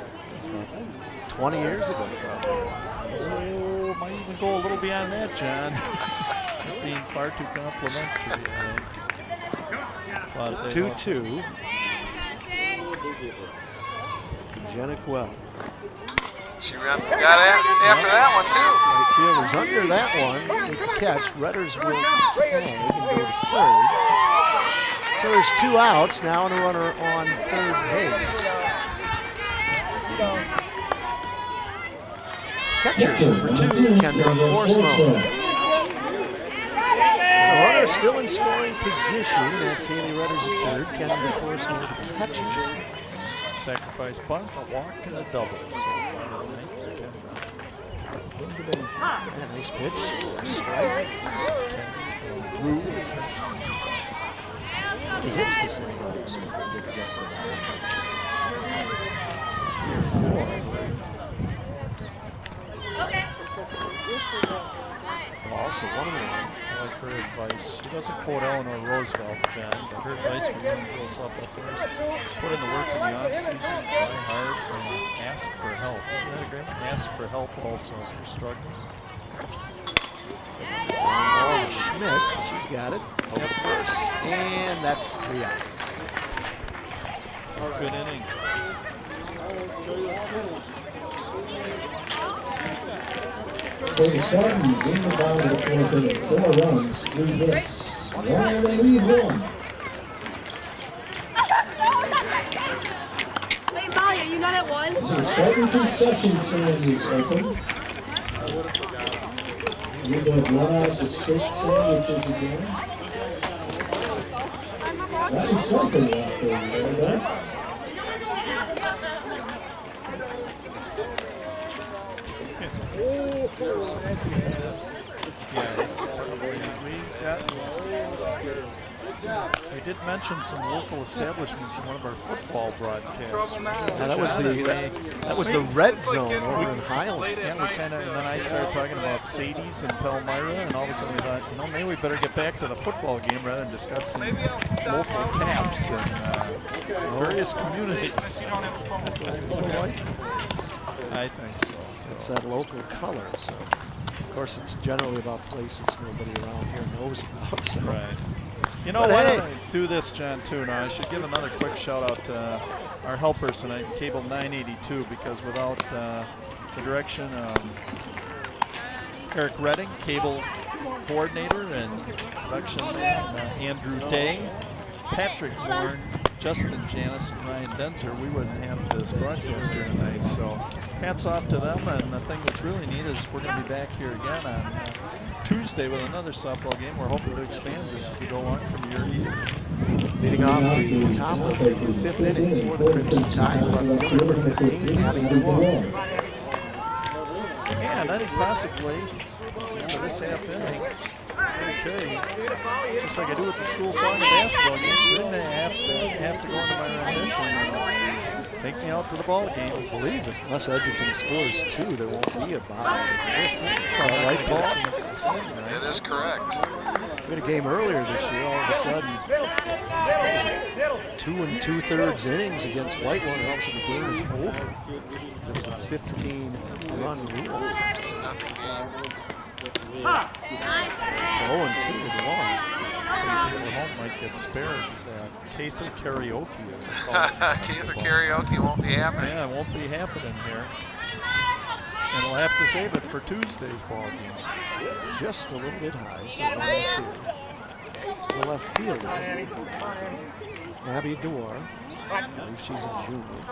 20 years ago, probably. Oh, might even go a little beyond that, John. Being far too complimentary, I think. But they 2-2. Jenna Quell. She got after that one, too. Right fielders under that one with the catch. Redders will tag and go to third. So there's 2 outs now and a runner on third base. Catcher number 2, Kendra Forsmo. The runner still in scoring position. That's Haley Redders at third. Kendra Forsmo the catcher. sacrifice bunt, a walk, and a double. So final night for Kendra. Yeah, nice pitch for a strike. He hits this in four. Also, one of them. I like her advice. She doesn't quote Eleanor Roosevelt, John, but her advice for young girls softball players: put in the work in the off-season, try hard, and ask for help. Isn't that a great? Ask for help also if you're struggling. Ball to Schmidt. She's got it. Up first. And that's 3 outs. Good inning. For the Spartans, in the bottom of the 4th inning, 4 runs, 3 hits. 1 out, they leave 1. Wait, Molly, are you not at 1? The Spartan concession stand is open. We've got 1 out at 6 sandwiches again. That's something out there, you know that? Yeah, it's probably we got We did mention some local establishments in one of our football broadcasts. Yeah, that was the red zone over in Highland. Yeah, we kind of, and then I started talking about Sadie's and Palmyra, and all of a sudden we thought, maybe we better get back to the football game rather than discussing local taps and various communities. I think so. It's that local color, so of course it's generally about places nobody around here knows about. So. Right. You know, why don't I do this, John, too? Now, I should give another quick shout-out to our helpers tonight, Cable 982, because without the direction of Eric Redding, cable coordinator and production man, Andrew Day, Patrick Bourne, Justin Janis, and Ryan Denzer, we wouldn't have this broadcast here tonight. So hats off to them. And the thing that's really neat is we're going to be back here again on Tuesday with another softball game. We're hoping to expand this as we go along from year to year. Leading off the top of the 5th inning for the Crimson Tide, left fielder number 15, Abby DeWall. And I think possibly for this half inning, okay, just like I do with the school song and basketball games, they may have to go into my rendition and take me out to the ball game. I believe if unless Edgerton scores 2, there won't be a bye. Is that right, Paul? That is correct. We had a game earlier this year, all of a sudden, 2 2/3 innings against Whitewater, and all of a sudden the game is over. It was a 15-run rule. Nothing game. So 0-2 to DeWall. So the home might get spared. Cather karaoke is it called. Cather karaoke won't be happening. Yeah, it won't be happening here. And we'll have to save it for Tuesday's ball game. Just a little bit high, so 1-2. The left fielder, Abby DeWar. I believe she's a junior.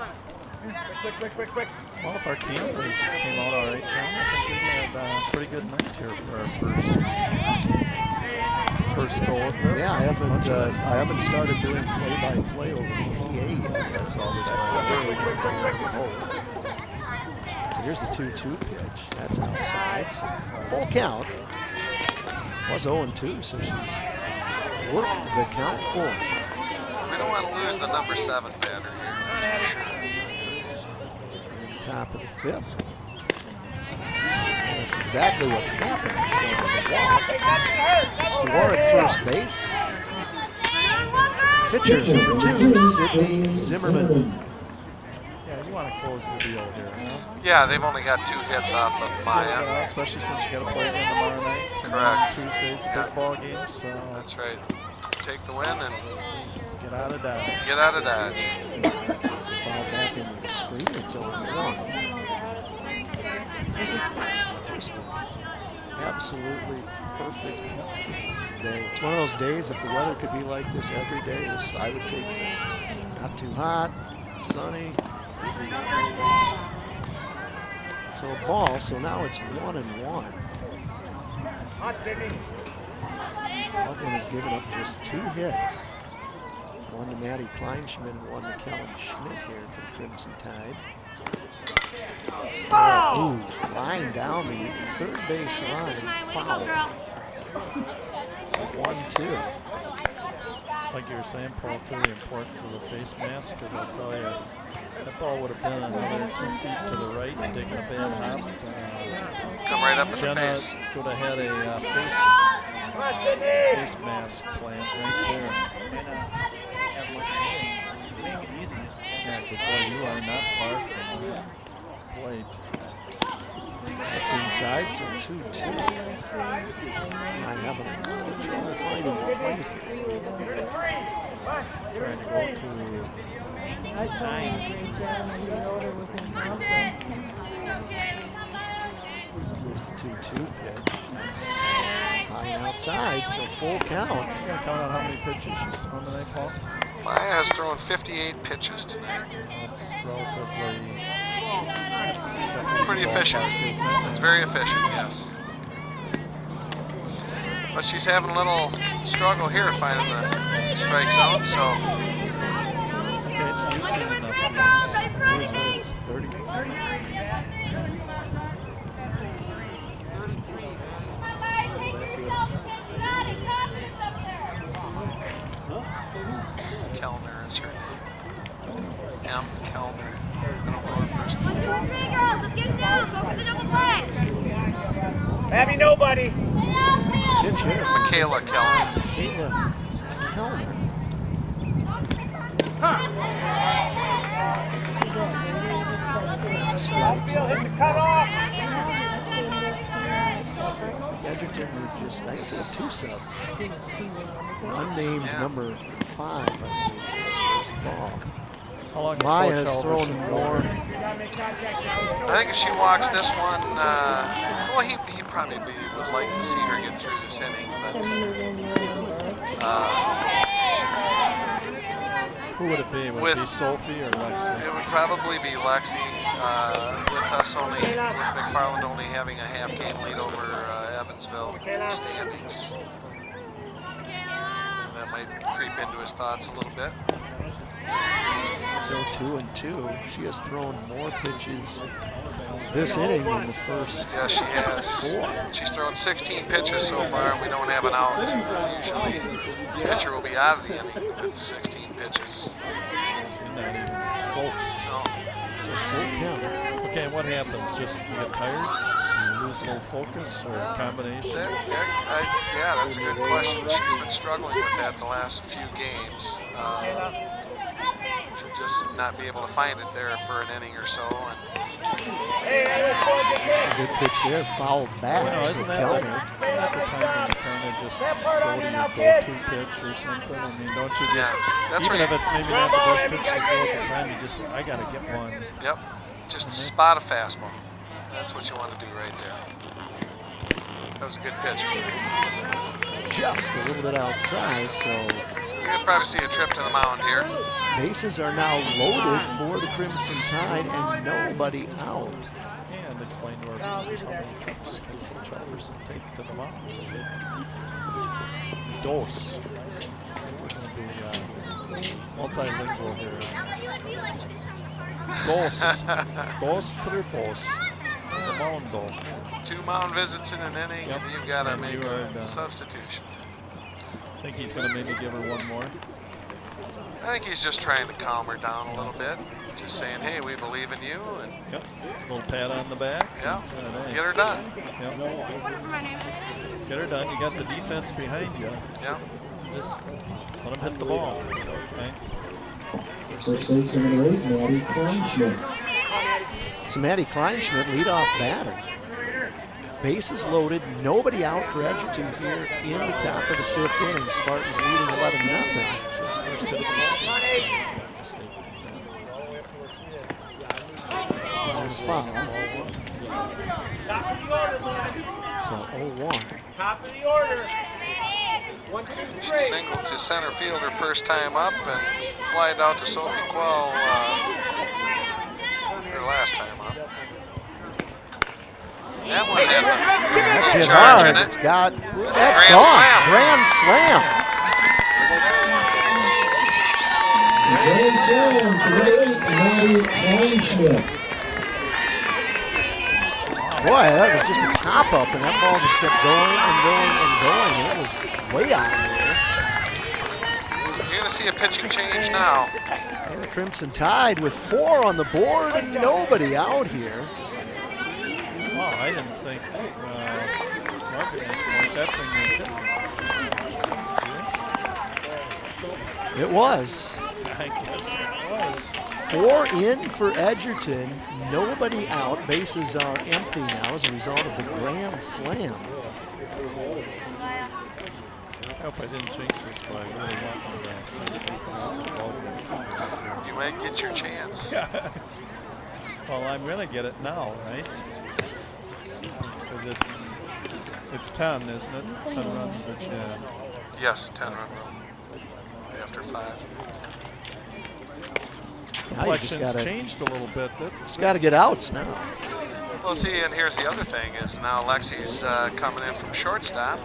Well, if our campers came out all right, John, I think we had a pretty good night here for our first goal at this. Yeah, I haven't started doing play-by-play over the PA yet. That's always really good. So here's the 2-2 pitch. That's outside. So full count. Was 0-2, so she's worked the count full. We don't want to lose the number 7 batter here, that's for sure. Top of the 5th. And that's exactly what happened. So the walk. DeWar at first base. Pitcher number 2, Sydney Zimmerman. Yeah, you want to close the deal here, huh? Yeah, they've only got 2 hits off of Maya. Especially since you got to play again tomorrow night. Correct. Tuesday's the big ball game, so That's right. Take the win and get out of Dodge. get out of Dodge. So foul back into the screen. It's 0-1. Just an absolutely perfect day. It's one of those days, if the weather could be like this every day, I would take this. Not too hot, sunny. So a ball, so now it's 1-1. Loveland has given up just 2 hits. One to Maddie Kleinschmidt and one to Kellen Schmidt here for the Crimson Tide. Ooh, line down the third base line, foul. So 1-2. Like you were saying, Paul, too, the importance of the face mask, because I'll tell you, that ball would have been another 2 feet to the right and taken a bad hop. Come right up in the Jenna face. could have had a face mask plant right there. Yeah, but boy, you are not far from the plate. That's inside, so 2-2. I have a fighting the plate. Trying to go to 9. Here's the 2-2 pitch. That's high and outside, so full count. You gotta count out how many pitches she's thrown tonight, Paul? Maya has thrown 58 pitches tonight. That's relatively. That's definitely Pretty efficient. ballpark, isn't it? It's very efficient, yes. But she's having a little struggle here finding the strike zone, so Okay, so you've seen enough games. 30. Kellner is her name. M. Kellner. I don't know her first 1, 2, name. and 3, girls. Let's get down. Go for the double play. Abby, nobody. Pitch hitter. Michaela Kellner. Kayla Kellner. That's a strike. So Hit the cutoff. Edgerton were just, like I said, 2 subs. Unnamed Yeah. number 5, I believe. There's the ball. How long Maya Coach has thrown Alverson more. I think if she walks this one, well, he probably would like to see her get through this inning, but Who would it be? Would it be Sophie or Lexi? it would probably be Lexi, with us only, with McFarland only having a half game lead over Evansville in the standings. And that might creep into his thoughts a little bit. So 2-2. She has thrown more pitches this inning than the first Yes, she has. 4. She's thrown 16 pitches so far, and we don't have an out. Usually, the pitcher will be out of the inning with 16 pitches. Not even close. No. So full count. Okay, what happens? Just you get tired? You lose a little focus or a combination? Yeah, that's a good question. She's been struggling with that the last few games. She'll just not be able to find it there for an inning or so. A good pitch there, fouled back. You know, So isn't that Kellner. the time when you kind of just go to your go-to pitch or something? I mean, don't you just, that's even where if it's maybe not the best pitch to throw at the time, you just, I got to get one. Yep, just spot a fastball. That's what you want to do right there. That was a good pitch. Just a little bit outside, so You'll probably see a trip to the mound here. bases are now loaded for the Crimson Tide and nobody out. And explain to our viewers how many trips can Coach Alverson take to the mound. Dos. We're going to be multilingual here. Dos triples. The mound. 2 mound visits in an inning, Yep. and you've got to And make you are a done. substitution. I think he's going to maybe give her one more. I think he's just trying to calm her down a little bit. Just saying, hey, we believe in you, and Yep. Little pat on the back. yeah, and said, hey, get her done. Yep. Get her done. You got the defense behind you. Yeah. Just let him hit the ball. Okay. First base number 8, Maddie Kleinschmidt. So Maddie Kleinschmidt, leadoff batter. Bases loaded, nobody out for Edgerton here in the top of the 5th inning. Spartans leading 11-0. First hit of the ball. There's foul. So 0-1. Top of the order. 1, 2, 3. She singled to center field her first time up and flied out to Sophie Quell her last time up. That one has That's a hit charge hard. in it. It's got, a that's grand gone. slam. Grand slam. Grand slam to the 8, Maddie Kleinschmidt. Boy, that was just a pop-up, and that ball just kept going and going and going, and it was way out there. You're going to see a pitching change now. And the Crimson Tide with 4 on the board and nobody out here. Wow, I didn't think that thing was It was. I guess it was. 4 in for Edgerton, nobody out. Bases are empty now as a result of the grand slam. I hope I didn't jinx this by really wanting to send people out to the ball. You might get your chance. Well, I'm going to get it now, right? Because it's 10, isn't it? 10 runs that you had. Yes, 10 run rule after 5. Now you just Complexions gotta, changed a little bit. just gotta get outs now. Well, see, and here's the other thing is now Lexi's coming in from shortstop,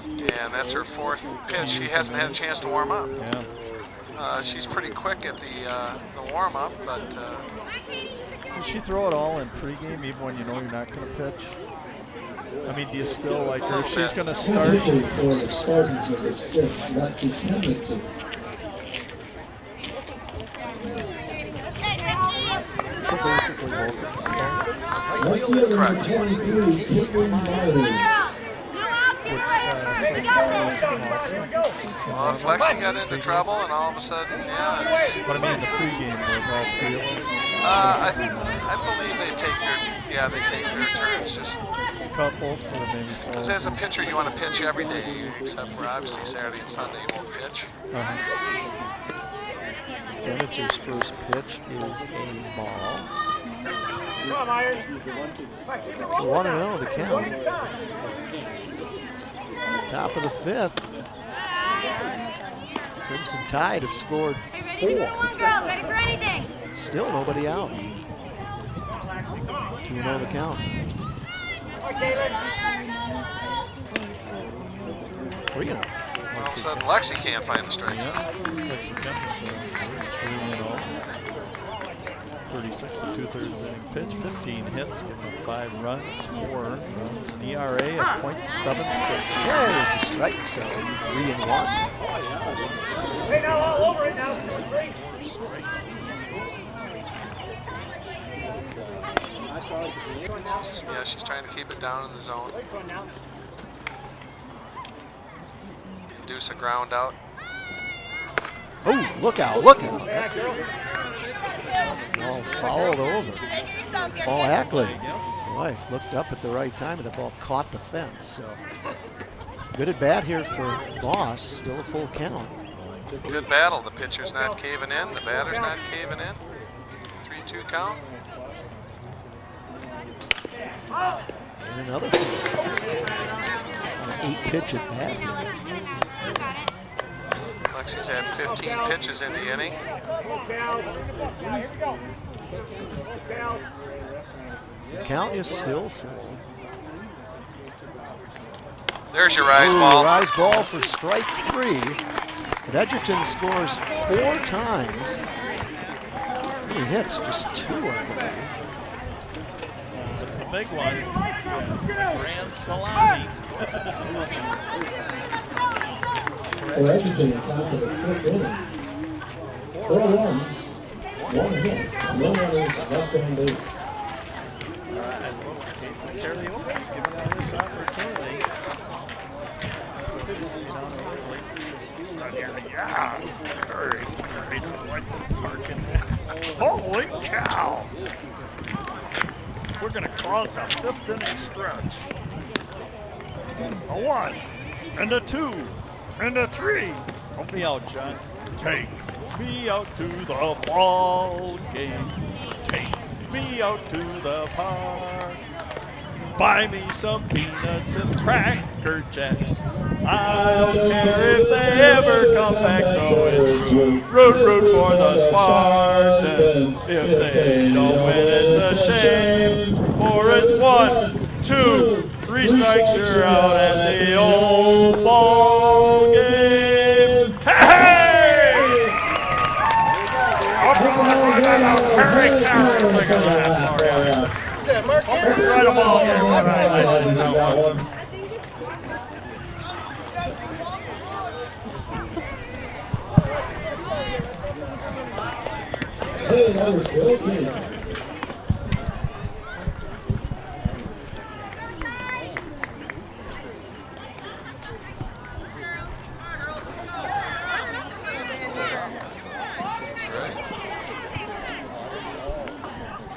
and that's her 4th pitch. She hasn't had a chance to warm up. Yeah. She's pretty quick at the warm up, but Does she throw it all in pregame, even when you know you're not going to pitch? I mean, do you still like her? If she's going to start. Pitching for the Spartans number 6, Lexi Pendleton. Right fielder number 23, Caitlin Myers. Well, if Lexi got into trouble and all of a sudden, yeah, it's, But I mean, in the pregame, was all three of them. I believe they take their turns just Just a couple for the maybe. because as a pitcher you want to pitch every day except for obviously Saturday and Sunday you won't pitch. Furniture's first pitch is a ball. So 1-0 the count. Top of the fifth. Crimson Tide have scored 4. Girls, ready for anything? Still nobody out. 2-0 the count. 3-0. All of a sudden Lexi can't find the strike zone. 36 and 2/3 inning pitch, 15 hits, giving up 5 runs, 4 runs, an ERA of .76. There's a strike zone. 3-1. Yeah, she's trying to keep it down in the zone. Induce a ground out. Oh, look out, look out. Ball fouled over. Ball Ackley. Boy, looked up at the right time and the ball caught the fence. So good at bat here for Boss. Still a full count. Good battle. The pitcher's not caving in. The batter's not caving in. 3-2 count. And another field. An 8-pitch at bat. Lexi's had 15 pitches in the inning. The count is still full. There's your rise Ooh, ball. Rise ball for strike 3. But Edgerton scores 4 times. He hits just 2, I believe. The big one, grand salami. For Edgerton, top of the fifth inning. 4 runs, 1 hit, no runners left on base. All right, karaoke, giving out this opportunity. It's good to see down early. Yeah, very great. What's the parking? Holy cow! We're going to call it the 5th inning stretch. A 1, and a 2, and a 3. Help me out, John. Take me out to the ball game. Take me out to the park. Buy me some peanuts and Cracker Jacks. I don't care if they ever come back, so it's root for the Spartans. If they don't win, it's a shame. For it's 1, 2, 3 strikes, you're out at the old ball game. Hey! Harry Carey's like a laugh. Right a ball game. Hey, that was good.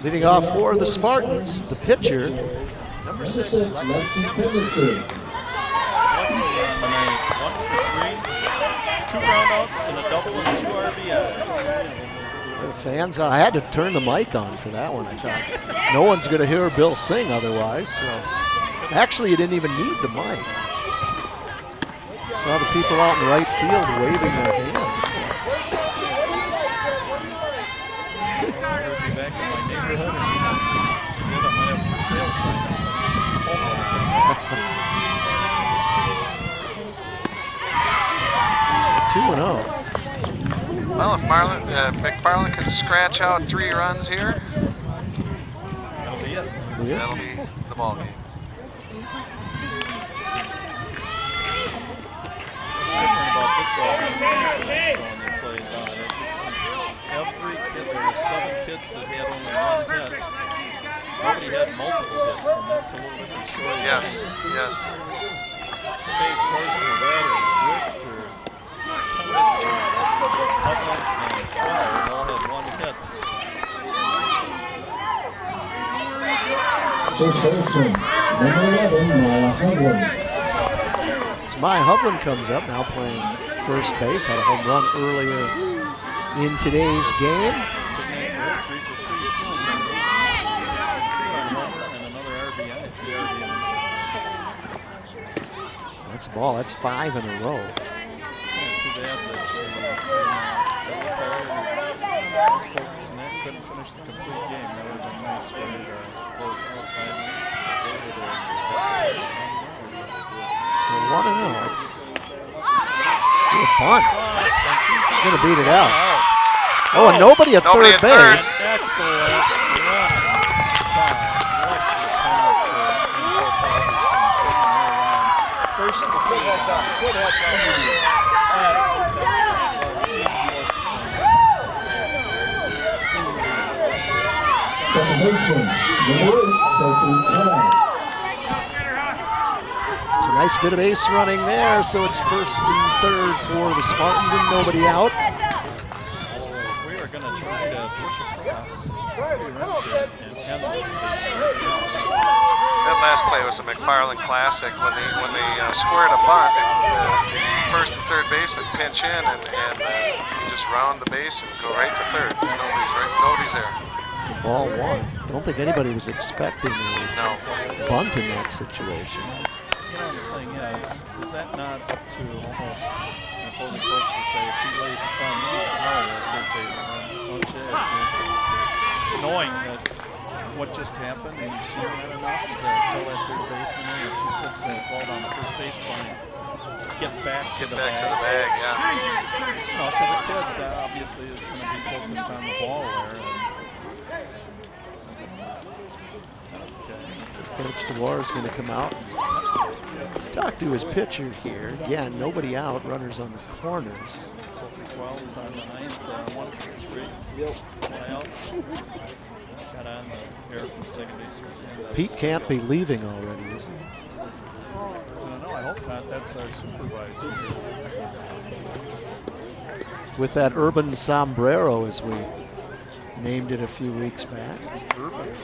Leading off for the Spartans, the pitcher, number 6, Lexi Pemberton. Lexi on the night, 1 for 3, 2 groundouts and a double and 2 RBIs. the fans. I had to turn the mic on for that one. I thought no one's going to hear Bill sing otherwise. So actually, you didn't even need the mic. Saw the people out in right field waving their hands. Back in my neighborhood, and then I might have a for sale sign. 2-0. Well, if McFarland can scratch out 3 runs here, That'll be it. that'll be the ball game. What's different about this ball game than the ball they play down at Edgerton? Every kid there were 7 kids that had only 1 hit. Nobody had multiple hits, and that's a little different story. Yes, yes. Faye Forsman, Batters, Richter, Cummins, Hudlin, and Fry all had 1 hit. First baseman, number 11, Maya Hovland. So Maya Hovland comes up now playing first base. Had a home run earlier in today's game. Big night for her, 3 for 3. 2-run homer and another RBI, 3 RBIs. That's a ball. That's 5 in a row. It's too bad that she retired and was focused on that. Couldn't finish the complete game. That would have been nice for her to close out 5 minutes. So 1-0. Good bunt. She's going to beat it out. Oh, and nobody at Nobody third at third. base. Excellent run by Lexi Conitzer and Bill Robertson bringing her around. First to third. Good head. Second baseman, number 8, Sophie Clark. So nice bit of base running there. So it's first and third for the Spartans and nobody out. We are going to try to push across 3 runs here and end this game. That last play was a McFarland classic when they squared a bunt. The first and third baseman pinch in and you just round the base and go right to third because nobody's there. So ball 1. I don't think anybody was expecting No. a bunt in that situation. You know, the thing is that not up to almost an opposing coach to say if he lays a thumb, you need to holler at third baseman, don't you? Knowing that what just happened and you've seen that enough to tell that third baseman in if she puts that ball down the first baseline, get back to the bag, yeah. No, because a kid obviously is going to be focused on the ball there. Coach DeWar is going to come out and talk to his pitcher here. Again, nobody out, runners on the corners. Sophie Quell's on the 9th, 1 for 3. Fly out. Got on the air from second baseman. Pete can't be leaving already, is he? I don't know, I hope not. That's our supervisor. With that urban sombrero, as we named it a few weeks back. Urban.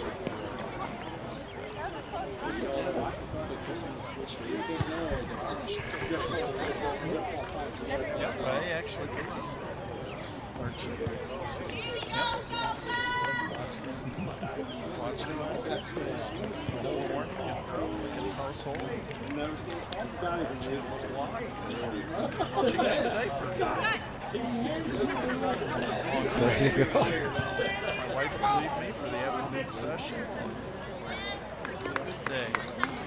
Yep, I actually did this. Archie. Yep. Watched him on Tuesdays the whole morning in his household. Archie, a little walk. Changed a diaper. There you go. My wife would leave me for the afternoon session. Day.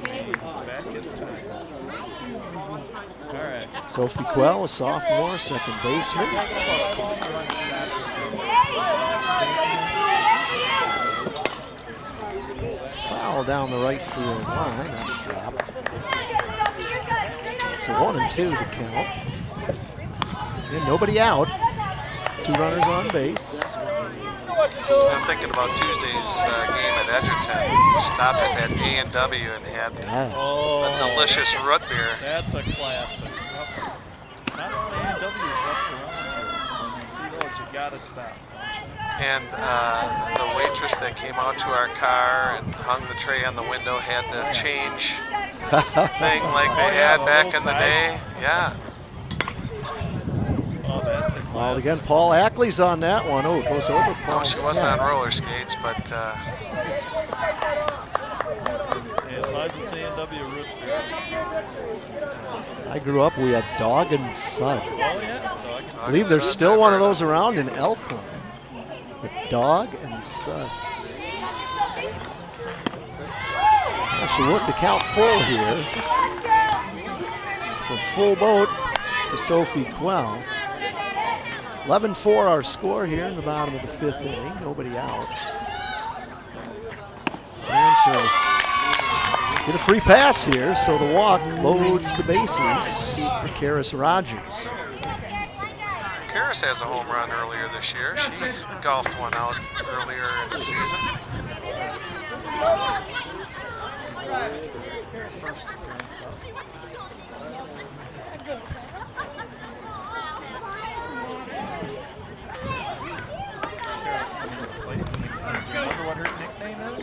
Back in time. All right. Sophie Quell, a sophomore, second baseman. Foul down the right field line on the drop. So 1-2 to count. And nobody out. 2 runners on base. I'm thinking about Tuesday's game at Edgerton. Stopped at that A&W and had a delicious root beer. That's a classic. Not only A&W's left around here, so when you see those, you gotta stop, don't you? And the waitress that came out to our car and hung the tray on the window had the change thing like they had back in the day. Yeah. Oh, that's a classic. Well, again, Paul Ackley's on that one. Oh, it goes over Paul. No, she wasn't on roller skates, but Yeah, as long as it's A&W root beer. I grew up, we had Dog and Sons. Oh, yeah. I believe there's still one of those around in Elkhorn. With Dog and Sons. Well, she worked the count full here. So full boat to Sophie Quell. 11-4 our score here in the bottom of the 5th inning. Nobody out. And she'll get a free pass here, so the walk loads the bases for Karis Rogers. Karis has a home run earlier this year. She golfed one out earlier in the season. First appearance up. Karis coming to the plate. Remember what her nickname is?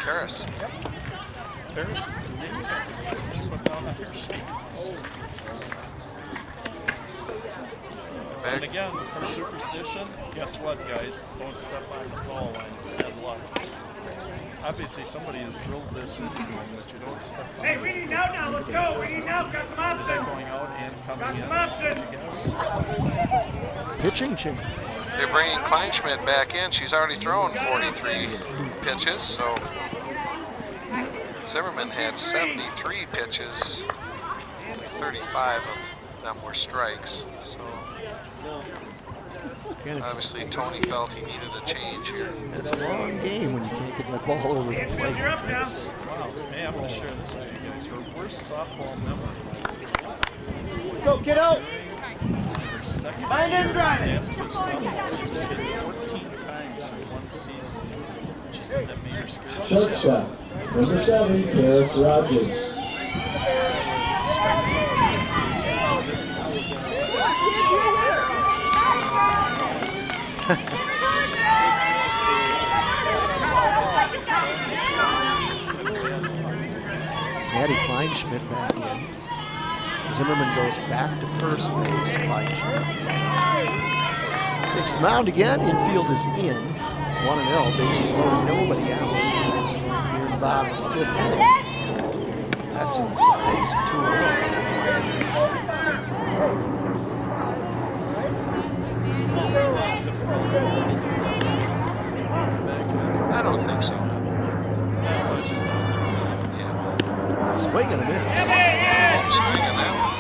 Karis. Karis is the name that she put down on her sheet. And again, her superstition, guess what, guys? Don't step on the foul lines with bad luck. Obviously, somebody has drilled this into them that you don't step on. Hey, we need out now. Let's go. We need out. Got some Is options. that going out and coming in? Got some options. Pitching change. They're bringing Kleinschmidt back in. She's already thrown 43 pitches, so Zimmerman had 73 pitches. Only 35 of them were strikes. So Again, obviously Tony felt he needed a change here. it's a long game when you can't get that ball over the plate. You're up now. Wow. Hey, I'm going to share this with you guys. Her worst softball memory. Go, get out. Her second Find year and drive it. fast pitch softball. She was hit 14 times in one season. She said that made her scared. Shortstop, number 7, Karis Rogers. Maddie Kleinschmidt back in. Zimmerman goes back to first base. Kleinschmidt takes the mound again. Infield is in. 1-0. Bases loaded. Nobody out. Here in the bottom of the 5th inning. That's inside. So 2-0. I don't think so. Swing and a miss. String in that one.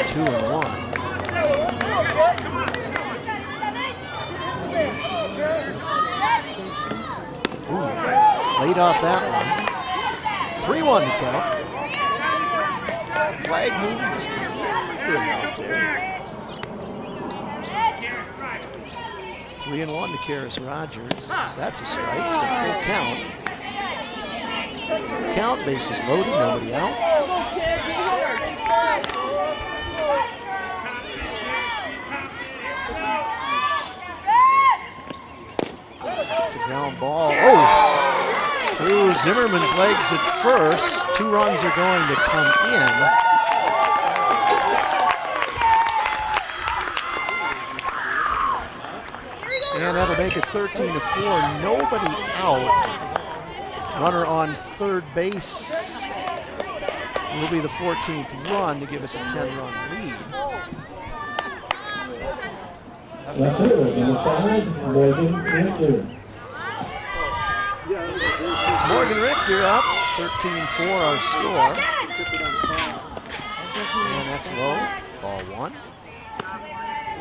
2-1. Ooh, laid off that one. 3-1 to count. Flag moving just a little bit out there. 3-1 to Karis Rogers. That's a strike, so full count. Count, bases loaded, nobody out. It's a ground ball. Oh! Through Zimmerman's legs at first. 2 runs are going to come in. And that'll make it 13-4. Nobody out. Runner on third base will be the 14th run to give us a 10-run lead. Left fielder, number 5, Morgan Richter. Morgan Richter up, 13-4 our score. And that's low, ball 1.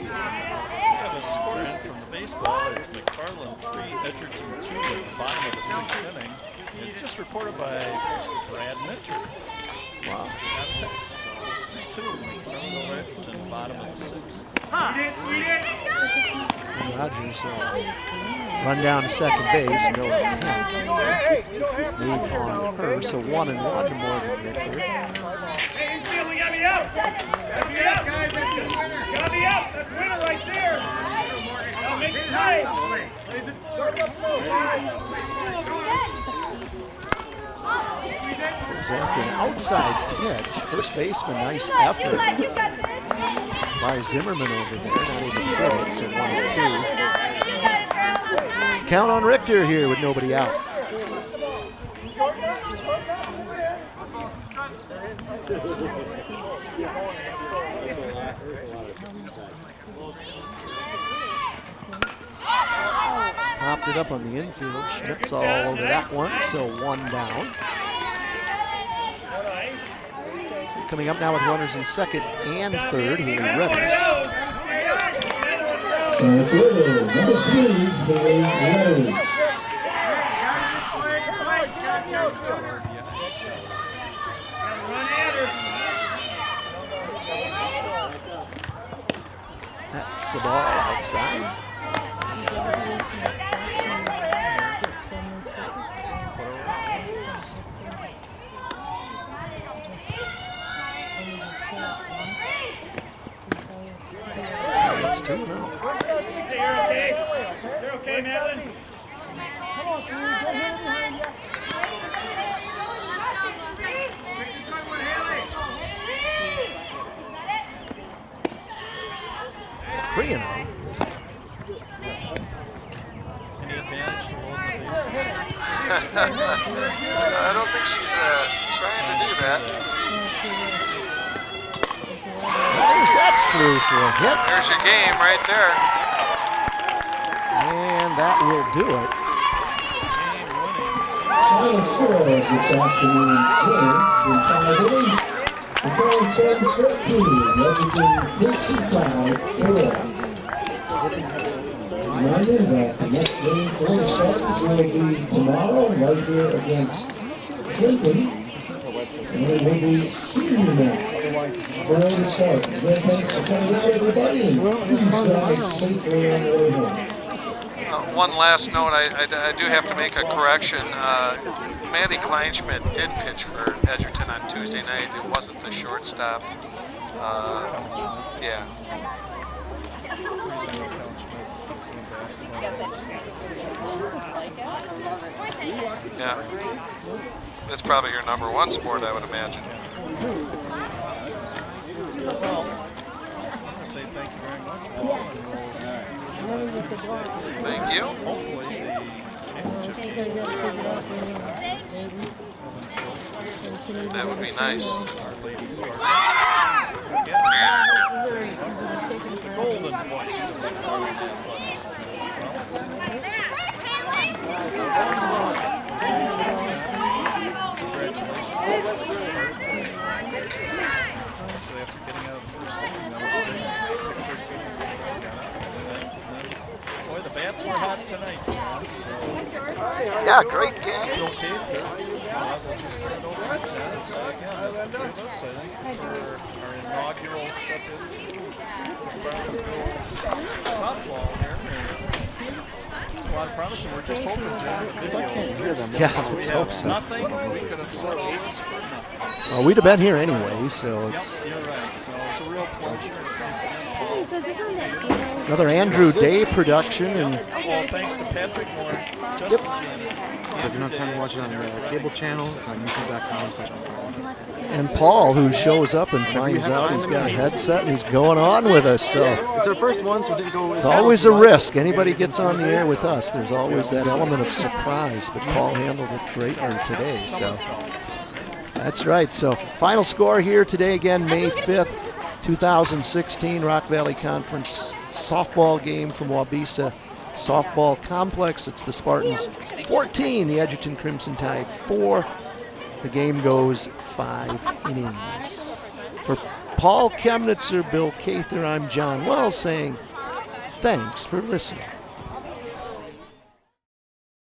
Yeah, the score in from the baseball is McFarland 3, Edgerton 2 at the bottom of the 6th inning. It's just reported by Mr. Brad Mitchell. Wow. Just got a text, so 3-2. McFarland Edgerton, bottom of the 6th. And Rogers run down to second base and go to 10. Lead on her, so 1-1 to Morgan Richter. Hey, infield, we gotta be out. Gotta be out, guys. Gotta be out. That's winner right there. Now make it tight. Goes after an outside pitch. First baseman, nice effort by Zimmerman over there. Not able to get it, so 1-2. Count on Richter here with nobody out. Popped it up on the infield. Schmidt's all over that one, so 1 down. So coming up now with runners in second and third here in Redders. Left fielder, number 3, Haley Rose. hits the ball outside. It's 2-0. Hey, you're okay? You're okay, Madeline? Three and out. Any advantage to holding the bases? I don't think she's trying to do that. That's through for a hit, There's your game right there. and that will do it. Final score is this afternoon's game in 5 innings. The Grand Slam 13, Edgerton Crimson Tide 4. Reminder that the next game for the Spartans will be tomorrow right here against Clinton. And it will be senior night for the Spartans. Well, thanks for coming out, everybody, and please drive safely on the way home. One last note, I do have to make a correction. Maddie Kleinschmidt did pitch for Edgerton on Tuesday night. It wasn't the shortstop. Yeah. Yeah. That's probably your number one sport, I would imagine. Well, I want to say thank you very much, Paul, and we'll see you Tuesday. Thank you. Hopefully the championship game will be That would be nice. Our Lady Spartans. Again, the golden voice of McFarland Athletics. Actually, after getting out of the first game, that was the first game we got out. And then, boy, the bats were hot tonight, John. So, Yeah, great game. okay, we'll just turn it over to John and say again, the three of us, I think, for our inaugural step into McFarland Girls softball here. It's a lot of promise, and we're just hoping, John, Yeah, let's hope so. nothing, we could have said all this for nothing. Well, we'd have been here anyway, so it's Yep, you're right. So it's a real pleasure. Thanks again, Paul. So is this on that video? another Andrew Day production, and Well, thanks to Patrick Moore, Justin Janis. So if you don't have time to watch it on the cable channel, it's on youtube.com/McFarland. and Paul, who shows up and finds out he's got a headset and he's going on with us. So It's our first one, so it didn't go. it's always a risk. Anybody gets on the air with us, there's always that element of surprise. But Paul handled it great today. So that's right. So final score here today again, May 5th, 2016, Rock Valley Conference softball game from Wabisa Softball Complex. It's the Spartans 14, the Edgerton Crimson Tide 4. The game goes 5 innings. For Paul Chemnitzer, Bill Cather, I'm John Wells saying thanks for listening.